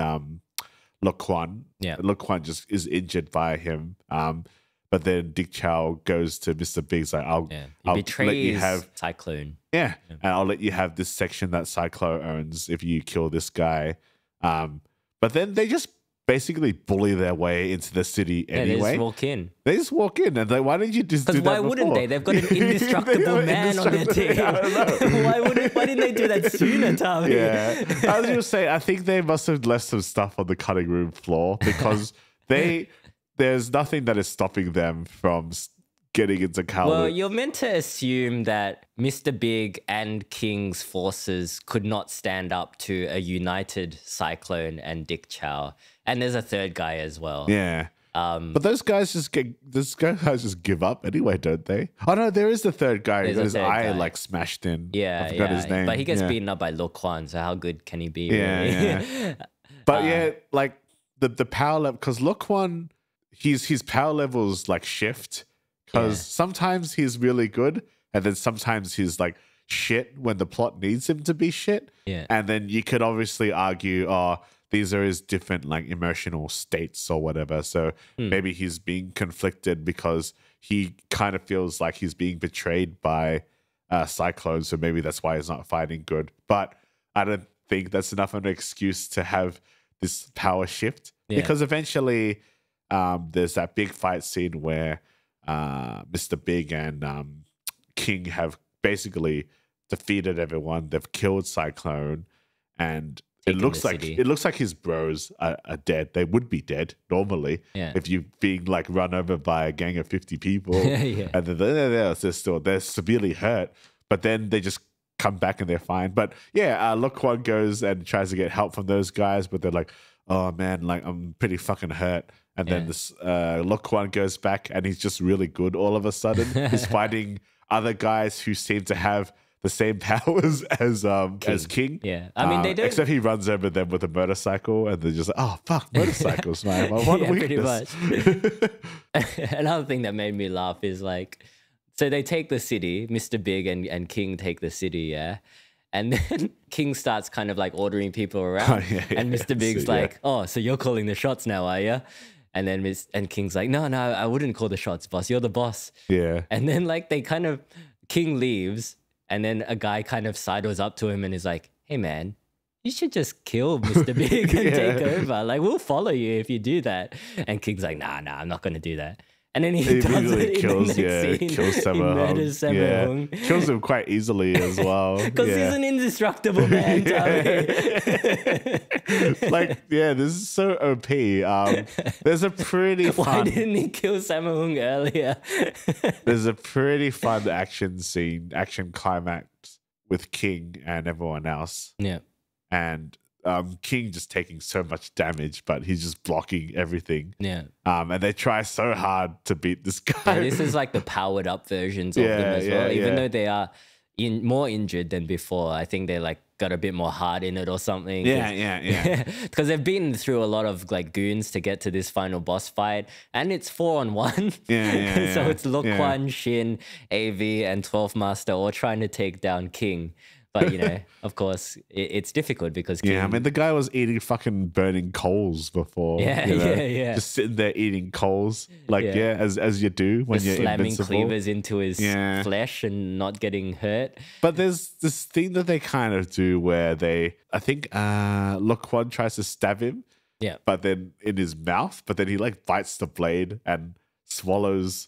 Le Quan. Yeah. Le Quan just is injured by him. But then Dick Chow goes to Mr. Big's like, I'll He let betrays you have Cyclone. and I'll let you have this section that Cyclo owns if you kill this guy. But then they just basically bully their way into the city Yeah, they anyway. just walk in. They just walk in and like, why didn't you just do Because that why wouldn't before? they? They've got an indestructible man on their team. I don't know. Why didn't they do that sooner, Tommy? Yeah. I was gonna say, I think they must have left some stuff on the cutting room floor because there's nothing that is stopping them from getting into Kowloon. Well, you're meant to assume that Mr. Big and King's forces could not stand up to a united Cyclone and Dick Chow. And there's a third guy as well. Yeah. But those guys just give up anyway, don't they? Oh no, there is the third guy who There's got a his third eye guy. like smashed in. Yeah, I forgot his name. But he gets yeah. beaten up by Lo Quan, so how good can he be? Yeah, really? yeah. But yeah, like the power level, because look, his power levels like shift because sometimes he's really good and then sometimes he's like shit when the plot needs him to be shit. Yeah. And then you could obviously argue, these are his different like emotional states or whatever. So maybe he's being conflicted because he kind of feels like he's being betrayed by Cyclone. So maybe that's why he's not fighting good. But I don't think that's enough of an excuse to have this power shift because eventually there's that big fight scene where Mr. Big and King have basically defeated everyone. They've killed Cyclone, and it Taken looks the like city. his bros are dead. They would be dead normally if you being like run over by a gang of 50 people, Yeah. and then they're severely hurt. But then they just come back and they're fine. But yeah, Le Quan goes and tries to get help from those guys, but they're like, "Oh man, like I'm pretty fucking hurt." And then this Le Quan goes back and he's just really good all of a sudden. He's fighting other guys who seem to have the same powers as King. Yeah. I mean, they don't. Except he runs over them with a motorcycle and they're just like, "Oh fuck, motorcycles, man. My one Pretty weakness." much. Another thing that made me laugh is like, so they take the city, Mr. Big and King take the city, yeah? And then King starts kind of like ordering people around. And Mr. Big's like, "Oh, so you're calling the shots now, are you?" And then King's like, no, I wouldn't call the shots, boss. You're the boss. Yeah. And then like King leaves and then a guy kind of sidles up to him and is like, "Hey man, you should just kill Mr. Big and take over. Like, we'll follow you if you do that." And King's like, nah, I'm not going to do that. And then he does immediately it kills, in the next scene. kills He Sammo murders Hung. Sammo Hung. Kills him quite easily as well. Because he's an indestructible man, Tommy. Like, yeah, this is so OP. There's a pretty Why fun. didn't he kill Sammo Hung earlier? There's a pretty fun action climax with King and everyone else. Yeah. And King just taking so much damage, but he's just blocking everything. Yeah. And they try so hard to beat this guy. Yeah, this is like the powered up versions of them as well. Even though they are more injured than before, I think they like got a bit more heart in it or something. Yeah. Because they've been through a lot of like goons to get to this final boss fight, and it's 4-on-1. So it's Lo Kuan, Shin, AV, and 12th Master all trying to take down King. But, you know, of course, it's difficult because King... Yeah, I mean, the guy was eating fucking burning coals before. Yeah. Just sitting there eating coals. Like, as you do when you're slamming invincible. cleavers into his flesh and not getting hurt. But there's this thing that they kind of do where I think Lo Kuan tries to stab him. Yeah. But then in his mouth, but then he like bites the blade and swallows.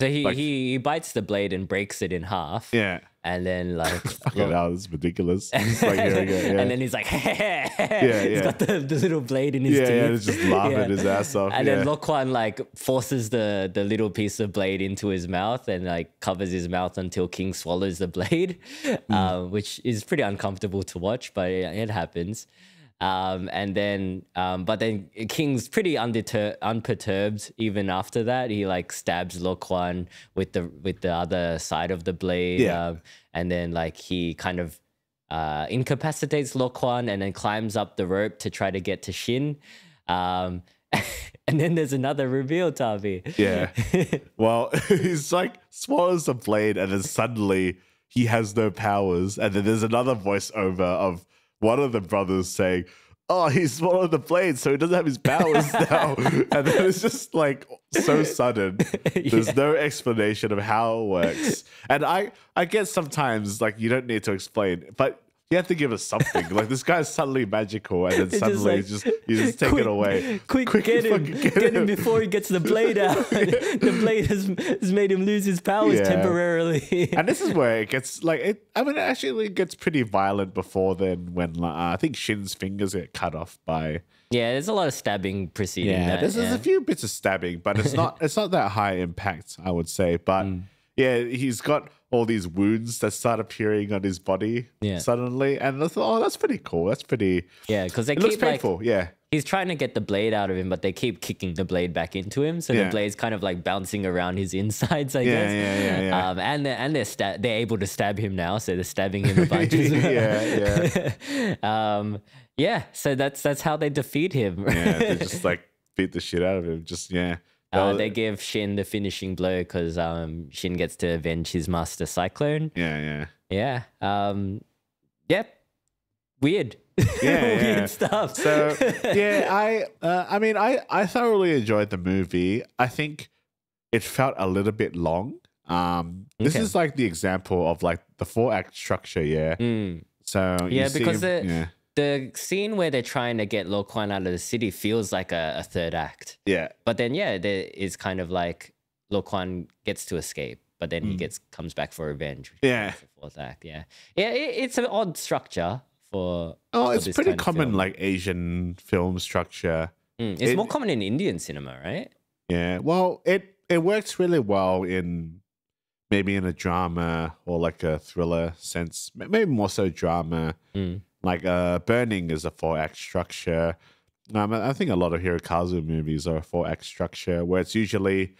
So he bites the blade and breaks it in half. Yeah. And then like... Fucking hell, this is ridiculous. It's like, here we go. Yeah. And then he's like... He's got the little blade in his teeth. Yeah, just laughing his ass off. And then Lo Kuan like forces the little piece of blade into his mouth and like covers his mouth until King swallows the blade, which is pretty uncomfortable to watch, but it happens. But then King's pretty unperturbed even after that. He like stabs Lo Kuan with the other side of the blade. And then like he kind of incapacitates Lo Kuan and then climbs up the rope to try to get to Shin. And then there's another reveal, Tavi. Yeah. Well, he's like swallows the blade and then suddenly he has no powers. And then there's another voiceover of one of the brothers saying, "Oh, he swallowed the blade, so he doesn't have his powers now." And then it's just like so sudden. There's no explanation of how it works. And I guess sometimes like you don't need to explain, but you have to give us something. Like this guy's suddenly magical, and then It's suddenly you just take it away. Quick, get him before he gets the blade out. The blade has made him lose his powers temporarily. And this is where it gets like it. I mean, it actually gets pretty violent before then. When I think Shin's fingers get cut off by. Yeah, there's a lot of stabbing preceding that. There's a few bits of stabbing, but it's not that high impact, I would say. But yeah, he's got all these wounds that start appearing on his body suddenly, and I thought, oh, that's pretty cool. That's pretty. Yeah, because it looks painful. He's trying to get the blade out of him, but they keep kicking the blade back into him, so the blade's kind of like bouncing around his insides, I guess. Yeah. And they're able to stab him now, so they're stabbing him a bunch as well. So that's how they defeat him. They just like beat the shit out of him. They give Shin the finishing blow because Shin gets to avenge his master Cyclone. Yeah. Weird. Weird stuff. So I mean, I thoroughly enjoyed the movie. I think it felt a little bit long. This is like the example of like the 4-act structure. So because the scene where they're trying to get Lo Kuan out of the city feels like a third act. Yeah. But then, there is kind of like Lo Kuan gets to escape, but then he comes back for revenge. Yeah. The fourth act. Yeah. It's an odd structure for. It's pretty common, like Asian film structure. It's more common in Indian cinema, right? Yeah. Well, it works really well in maybe in a drama or like a thriller sense. Maybe more so drama. Like Burning is a 4-act structure. I think a lot of Hirokazu movies are a 4-act structure where it's usually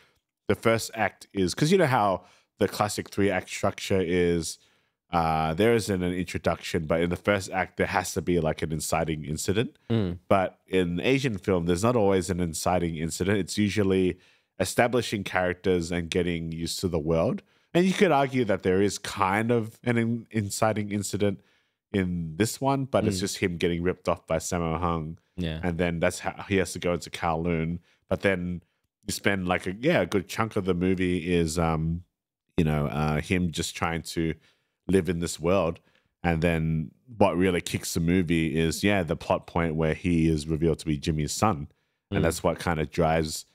the first act is because you know how the classic 3-act structure is there isn't an introduction, but in the first act there has to be like an inciting incident. But in Asian film, there's not always an inciting incident. It's usually establishing characters and getting used to the world. And you could argue that there is kind of an inciting incident in this one, but it's just him getting ripped off by Sammo Hung. Yeah. And then that's how he has to go into Kowloon. But then you spend like a good chunk of the movie is him just trying to live in this world. And then what really kicks the movie is the plot point where he is revealed to be Jimmy's son. And that's what kind of drives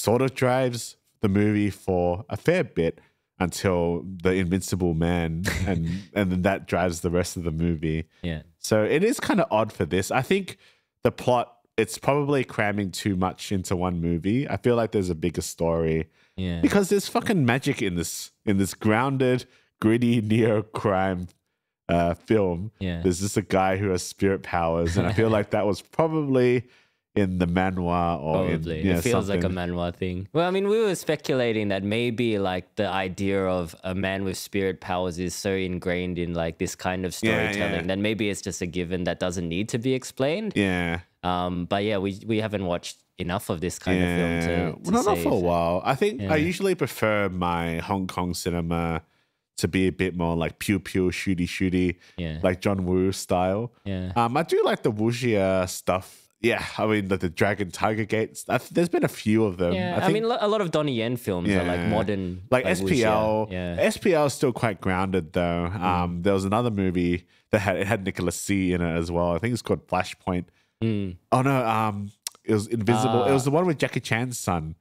the movie for a fair bit until the Invincible Man, and then that drives the rest of the movie. Yeah. So it is kind of odd for this. I think the plot, it's probably cramming too much into one movie. I feel like there's a bigger story. Yeah. Because there's fucking magic in this grounded, gritty neo-crime film. Yeah. There's just a guy who has spirit powers, and I feel like that was probably in the manhwa or Probably. in It feels like a something. manhwa thing. Well, I mean, we were speculating that maybe like the idea of a man with spirit powers is so ingrained in like this kind of Yeah, storytelling yeah. that maybe it's just a given that doesn't need to be explained. Yeah. But yeah, we haven't watched enough of this kind of film to Well, not say for a if- while. I think Yeah. I usually prefer my Hong Kong cinema to be a bit more like pew pew shooty shooty, Yeah. like John Woo style. Yeah. I do like the wuxia stuff. Yeah, I mean the Dragon Tiger Gates. There's been a few of them. Yeah, I think, mean, a lot of Donnie Yen films are like Yeah. modern, like wuxia. SPL. Yeah, SPL is still quite grounded though. There was another movie that had Nicholas C in it as well. I think it's called Flashpoint. Oh no, it was Invisible. It was the one with Jackie Chan's son.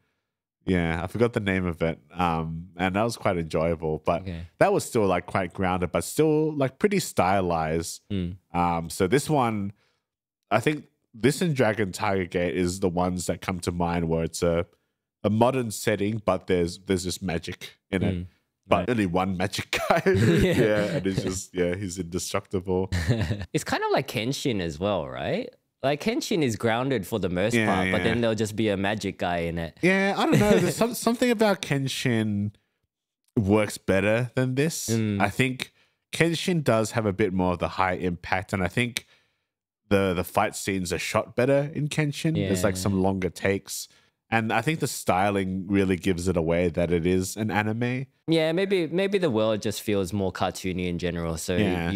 Yeah, I forgot the name of it. And that was quite enjoyable, but Okay. that was still like quite grounded, but still like pretty stylized. So this one, I think this and Dragon Tiger Gate is the ones that come to mind where it's a modern setting, but there's just magic in it. But only one magic guy. yeah, and it's just he's indestructible. it's kind of like Kenshin as well, right? Like Kenshin is grounded for the most Yeah, part, but yeah. then there'll just be a magic guy in it. Yeah, I don't know. There's something about Kenshin works better than this. I think Kenshin does have a bit more of the high impact, and I think the fight scenes are shot better in Kenshin. There's like Yeah. some longer takes, and I think the styling really gives it away that it is an anime. Yeah, maybe the world just feels more cartoony in general. So Yeah.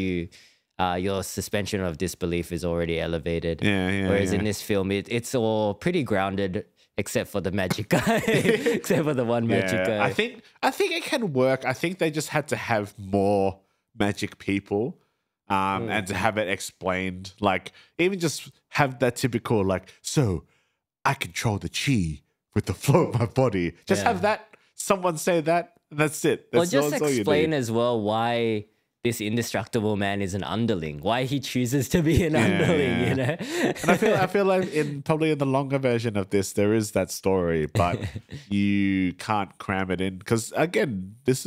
your suspension of disbelief is already elevated. Yeah. Whereas in this film, it's all pretty grounded, except for the magic guy, except for the one magic guy. I think it can work. I think they just had to have more magic people, and to have it explained. Like even just have that typical like, so I control the chi with the flow of my body. Just have that someone say that. And that's it. Or That's just all you explain need. as well why this indestructible man is an underling, why he chooses to be an underling, you know? And I feel like probably in the longer version of this, there is that story, but you can't cram it in because again, this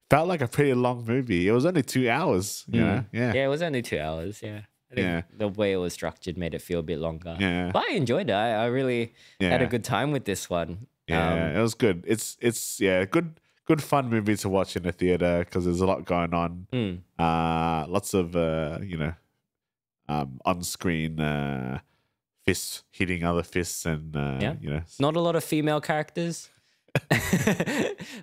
felt like a pretty long movie. It was only 2 hours. You know? Yeah. Yeah, it was only 2 hours. Yeah. I think Yeah. the way it was structured made it feel a bit longer. Yeah. But I enjoyed it. I really had a Yeah. good time with this one. Yeah, it was good. It's good fun movie to watch in the theater because there's a lot going on. Lots of on screen fists hitting other fists and Not a lot of female characters.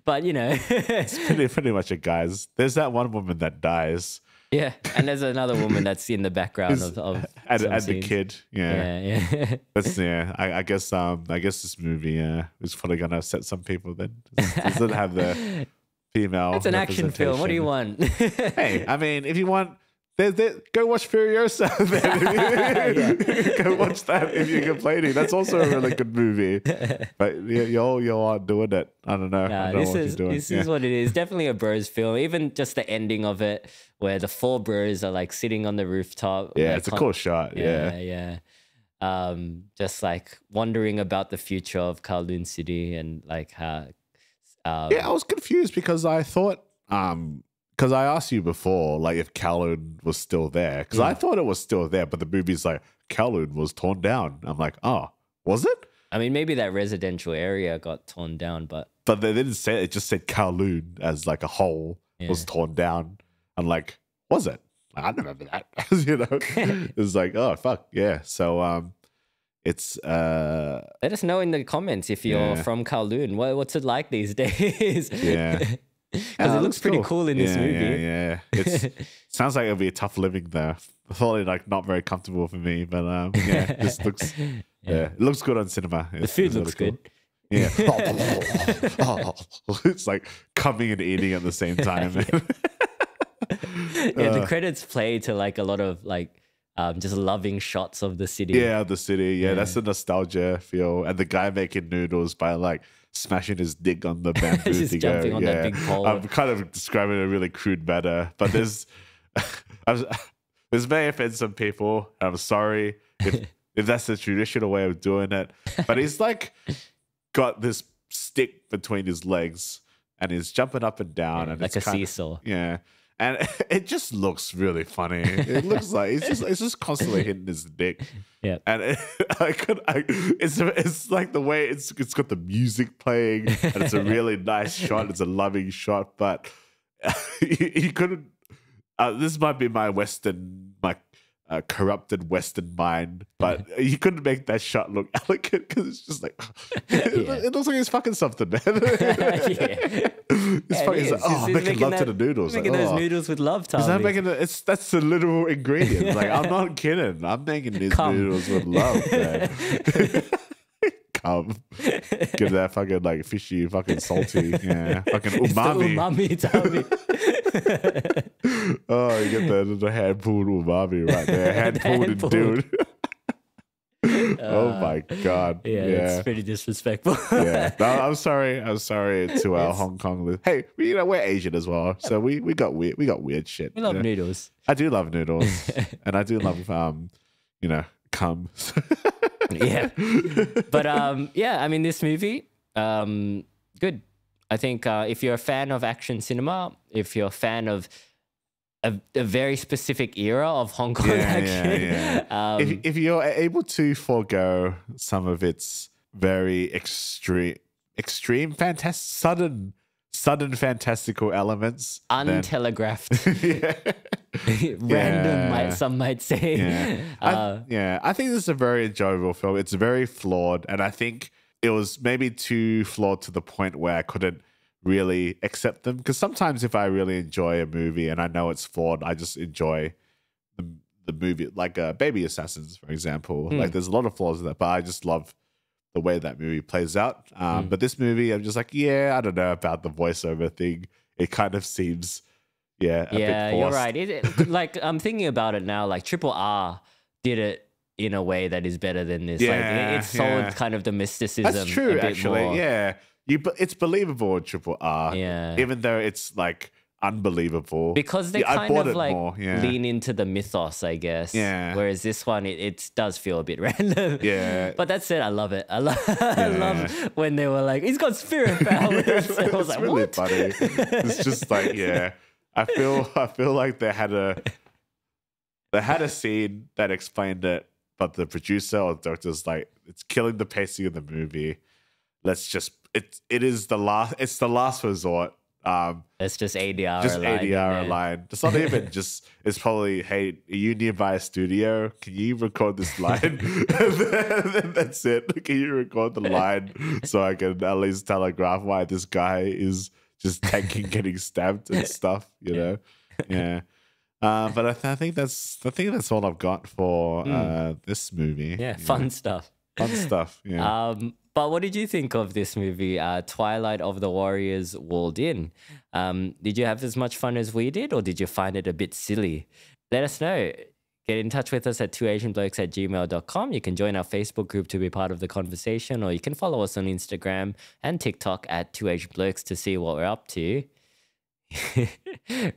But you know. pretty much a guys. There's that one woman that dies Yeah. And there's another woman that's in the background of and some the scenes. kid. Yeah. Yeah. That's I guess this movie is probably gonna upset some people then. It doesn't have the female. It's an action film. What do you want? Hey, I mean, if you want, go watch Furiosa. Then. Go watch that if you're complaining. That's also a really good movie. But you aren't doing it. I don't know. I Nah, don't know this what is you're doing. this is what it is. Definitely a bros film. Even just the ending of it, where the four bros are like sitting on the rooftop. Yeah, like, it's a cool shot. Yeah. yeah. Just like wondering about the future of Kowloon City and like how. Yeah, I was confused because I thought, because I asked you before, like if Kowloon was still there, because I thought it was still there, but the movie's like Kowloon was torn down. I'm like, oh, was it? I mean, maybe that residential area got torn down, but But they didn't say it. It just said Kowloon as like a whole was torn down. I'm like, was it? Like, I don't remember that. It was like, oh fuck yeah. So it's let us know in the comments if you're from Kowloon. What's it like these days? yeah. Because it looks pretty cool in this movie. Yeah. It sounds like it'll be a tough living there. Probably like not very comfortable for me, but yeah, this looks it looks good on cinema. The food looks good. Yeah. It's like coming and eating at the same time. Yeah, the credits play to like a lot of like just loving shots of the city. Yeah, the city. Yeah, that's the nostalgia feel. And the guy making noodles by like smashing his dick on the bamboo. Just to jumping go. on that big pole. I'm kind of describing it a really crude manner, but there's this may offend some people. I'm sorry if that's the traditional way of doing it. But he's like got this stick between his legs and he's jumping up and down, and like it's a kind of- seesaw. yeah. and it just looks really funny. It looks like it's just constantly hitting his dick. Yeah. And it's like the way it's got the music playing, and it's a really nice shot. It's a loving shot, but he couldn't. This might be my corrupted Western mind, but you couldn't make that shot look elegant because it's just like it looks like he's fucking something, man. It's fucking, like, I'm making love to the noodles. Making those noodles with love, Tommy. Is that making that's the literal ingredient. Like, I'm not kidding. I'm making these noodles with love, man. Come, give that fucking like fishy, fucking salty, fucking umami. It's the umami, Tommy. Oh, you get the hand pulled umami right there. Hand pulled dude. Oh my god. Yeah, it's pretty disrespectful. Yeah. No, I'm sorry to our Hong Kong listeners. Hey, we're Asian as well, so we got weird shit. We love noodles. I do love noodles, and I do love cum. Yeah, but I mean, this movie, good. I think if you're a fan of action cinema, if you're a fan of a very specific era of Hong Kong action, if you're able to forego some of its very extreme, sudden fantastical elements, untelegraphed, random, some might say. I think this is a very enjoyable film. It's very flawed, and I think it was maybe too flawed to the point where I couldn't really accept them. Because sometimes if I really enjoy a movie and I know it's flawed, I just enjoy the movie. Like Baby Assassins, for example. Like, there's a lot of flaws in that, but I just love the way that movie plays out. But this movie, I'm just like, I don't know about the voiceover thing. It kind of seems, a bit forced. You're right. Like, I'm thinking about it now, like Triple R did it in a way that is better than this. It sold kind of the mysticism. That's true, a bit actually. more. Yeah. It's believable in Triple R. Yeah. Even though it's like unbelievable. Because they kind of like more, lean into the mythos, I guess. Yeah. Whereas this one, it does feel a bit random. Yeah. But that said, I love it. I love when they were like, he's got spirit powers. I was like, really what? funny. It's just like, I feel like they had a scene that explained it, but the producer or director's like, it's killing the pacing of the movie. Let's just it's the last resort. It's just ADR. Just ADR a line. It's not even just. It's probably, hey, are you nearby a studio? Can you record this line? and then that's it. Can you record the line so I can at least telegraph why this guy is just tanking, getting stabbed and stuff? You know, yeah. But I think that's all I've got for this movie. Yeah, fun stuff. Fun stuff. Yeah. But what did you think of this movie, Twilight of the Warriors Walled In? Did you have as much fun as we did, or did you find it a bit silly? Let us know. Get in touch with us at twoasianblokes@gmail.com. You can join our Facebook group to be part of the conversation, or you can follow us on Instagram and TikTok at twoasianblokes to see what we're up to.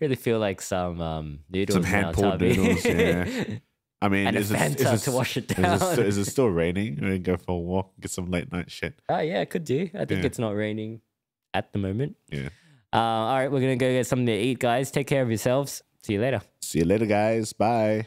Really feel like some noodles. Some hand-pulled noodles, yeah. I mean, and is it to wash it down. Is it still raining? We can go for a walk, get some late night shit. Oh yeah, could do. I think it's not raining at the moment. Yeah. All right, we're gonna go get something to eat, guys. Take care of yourselves. See you later. See you later, guys. Bye.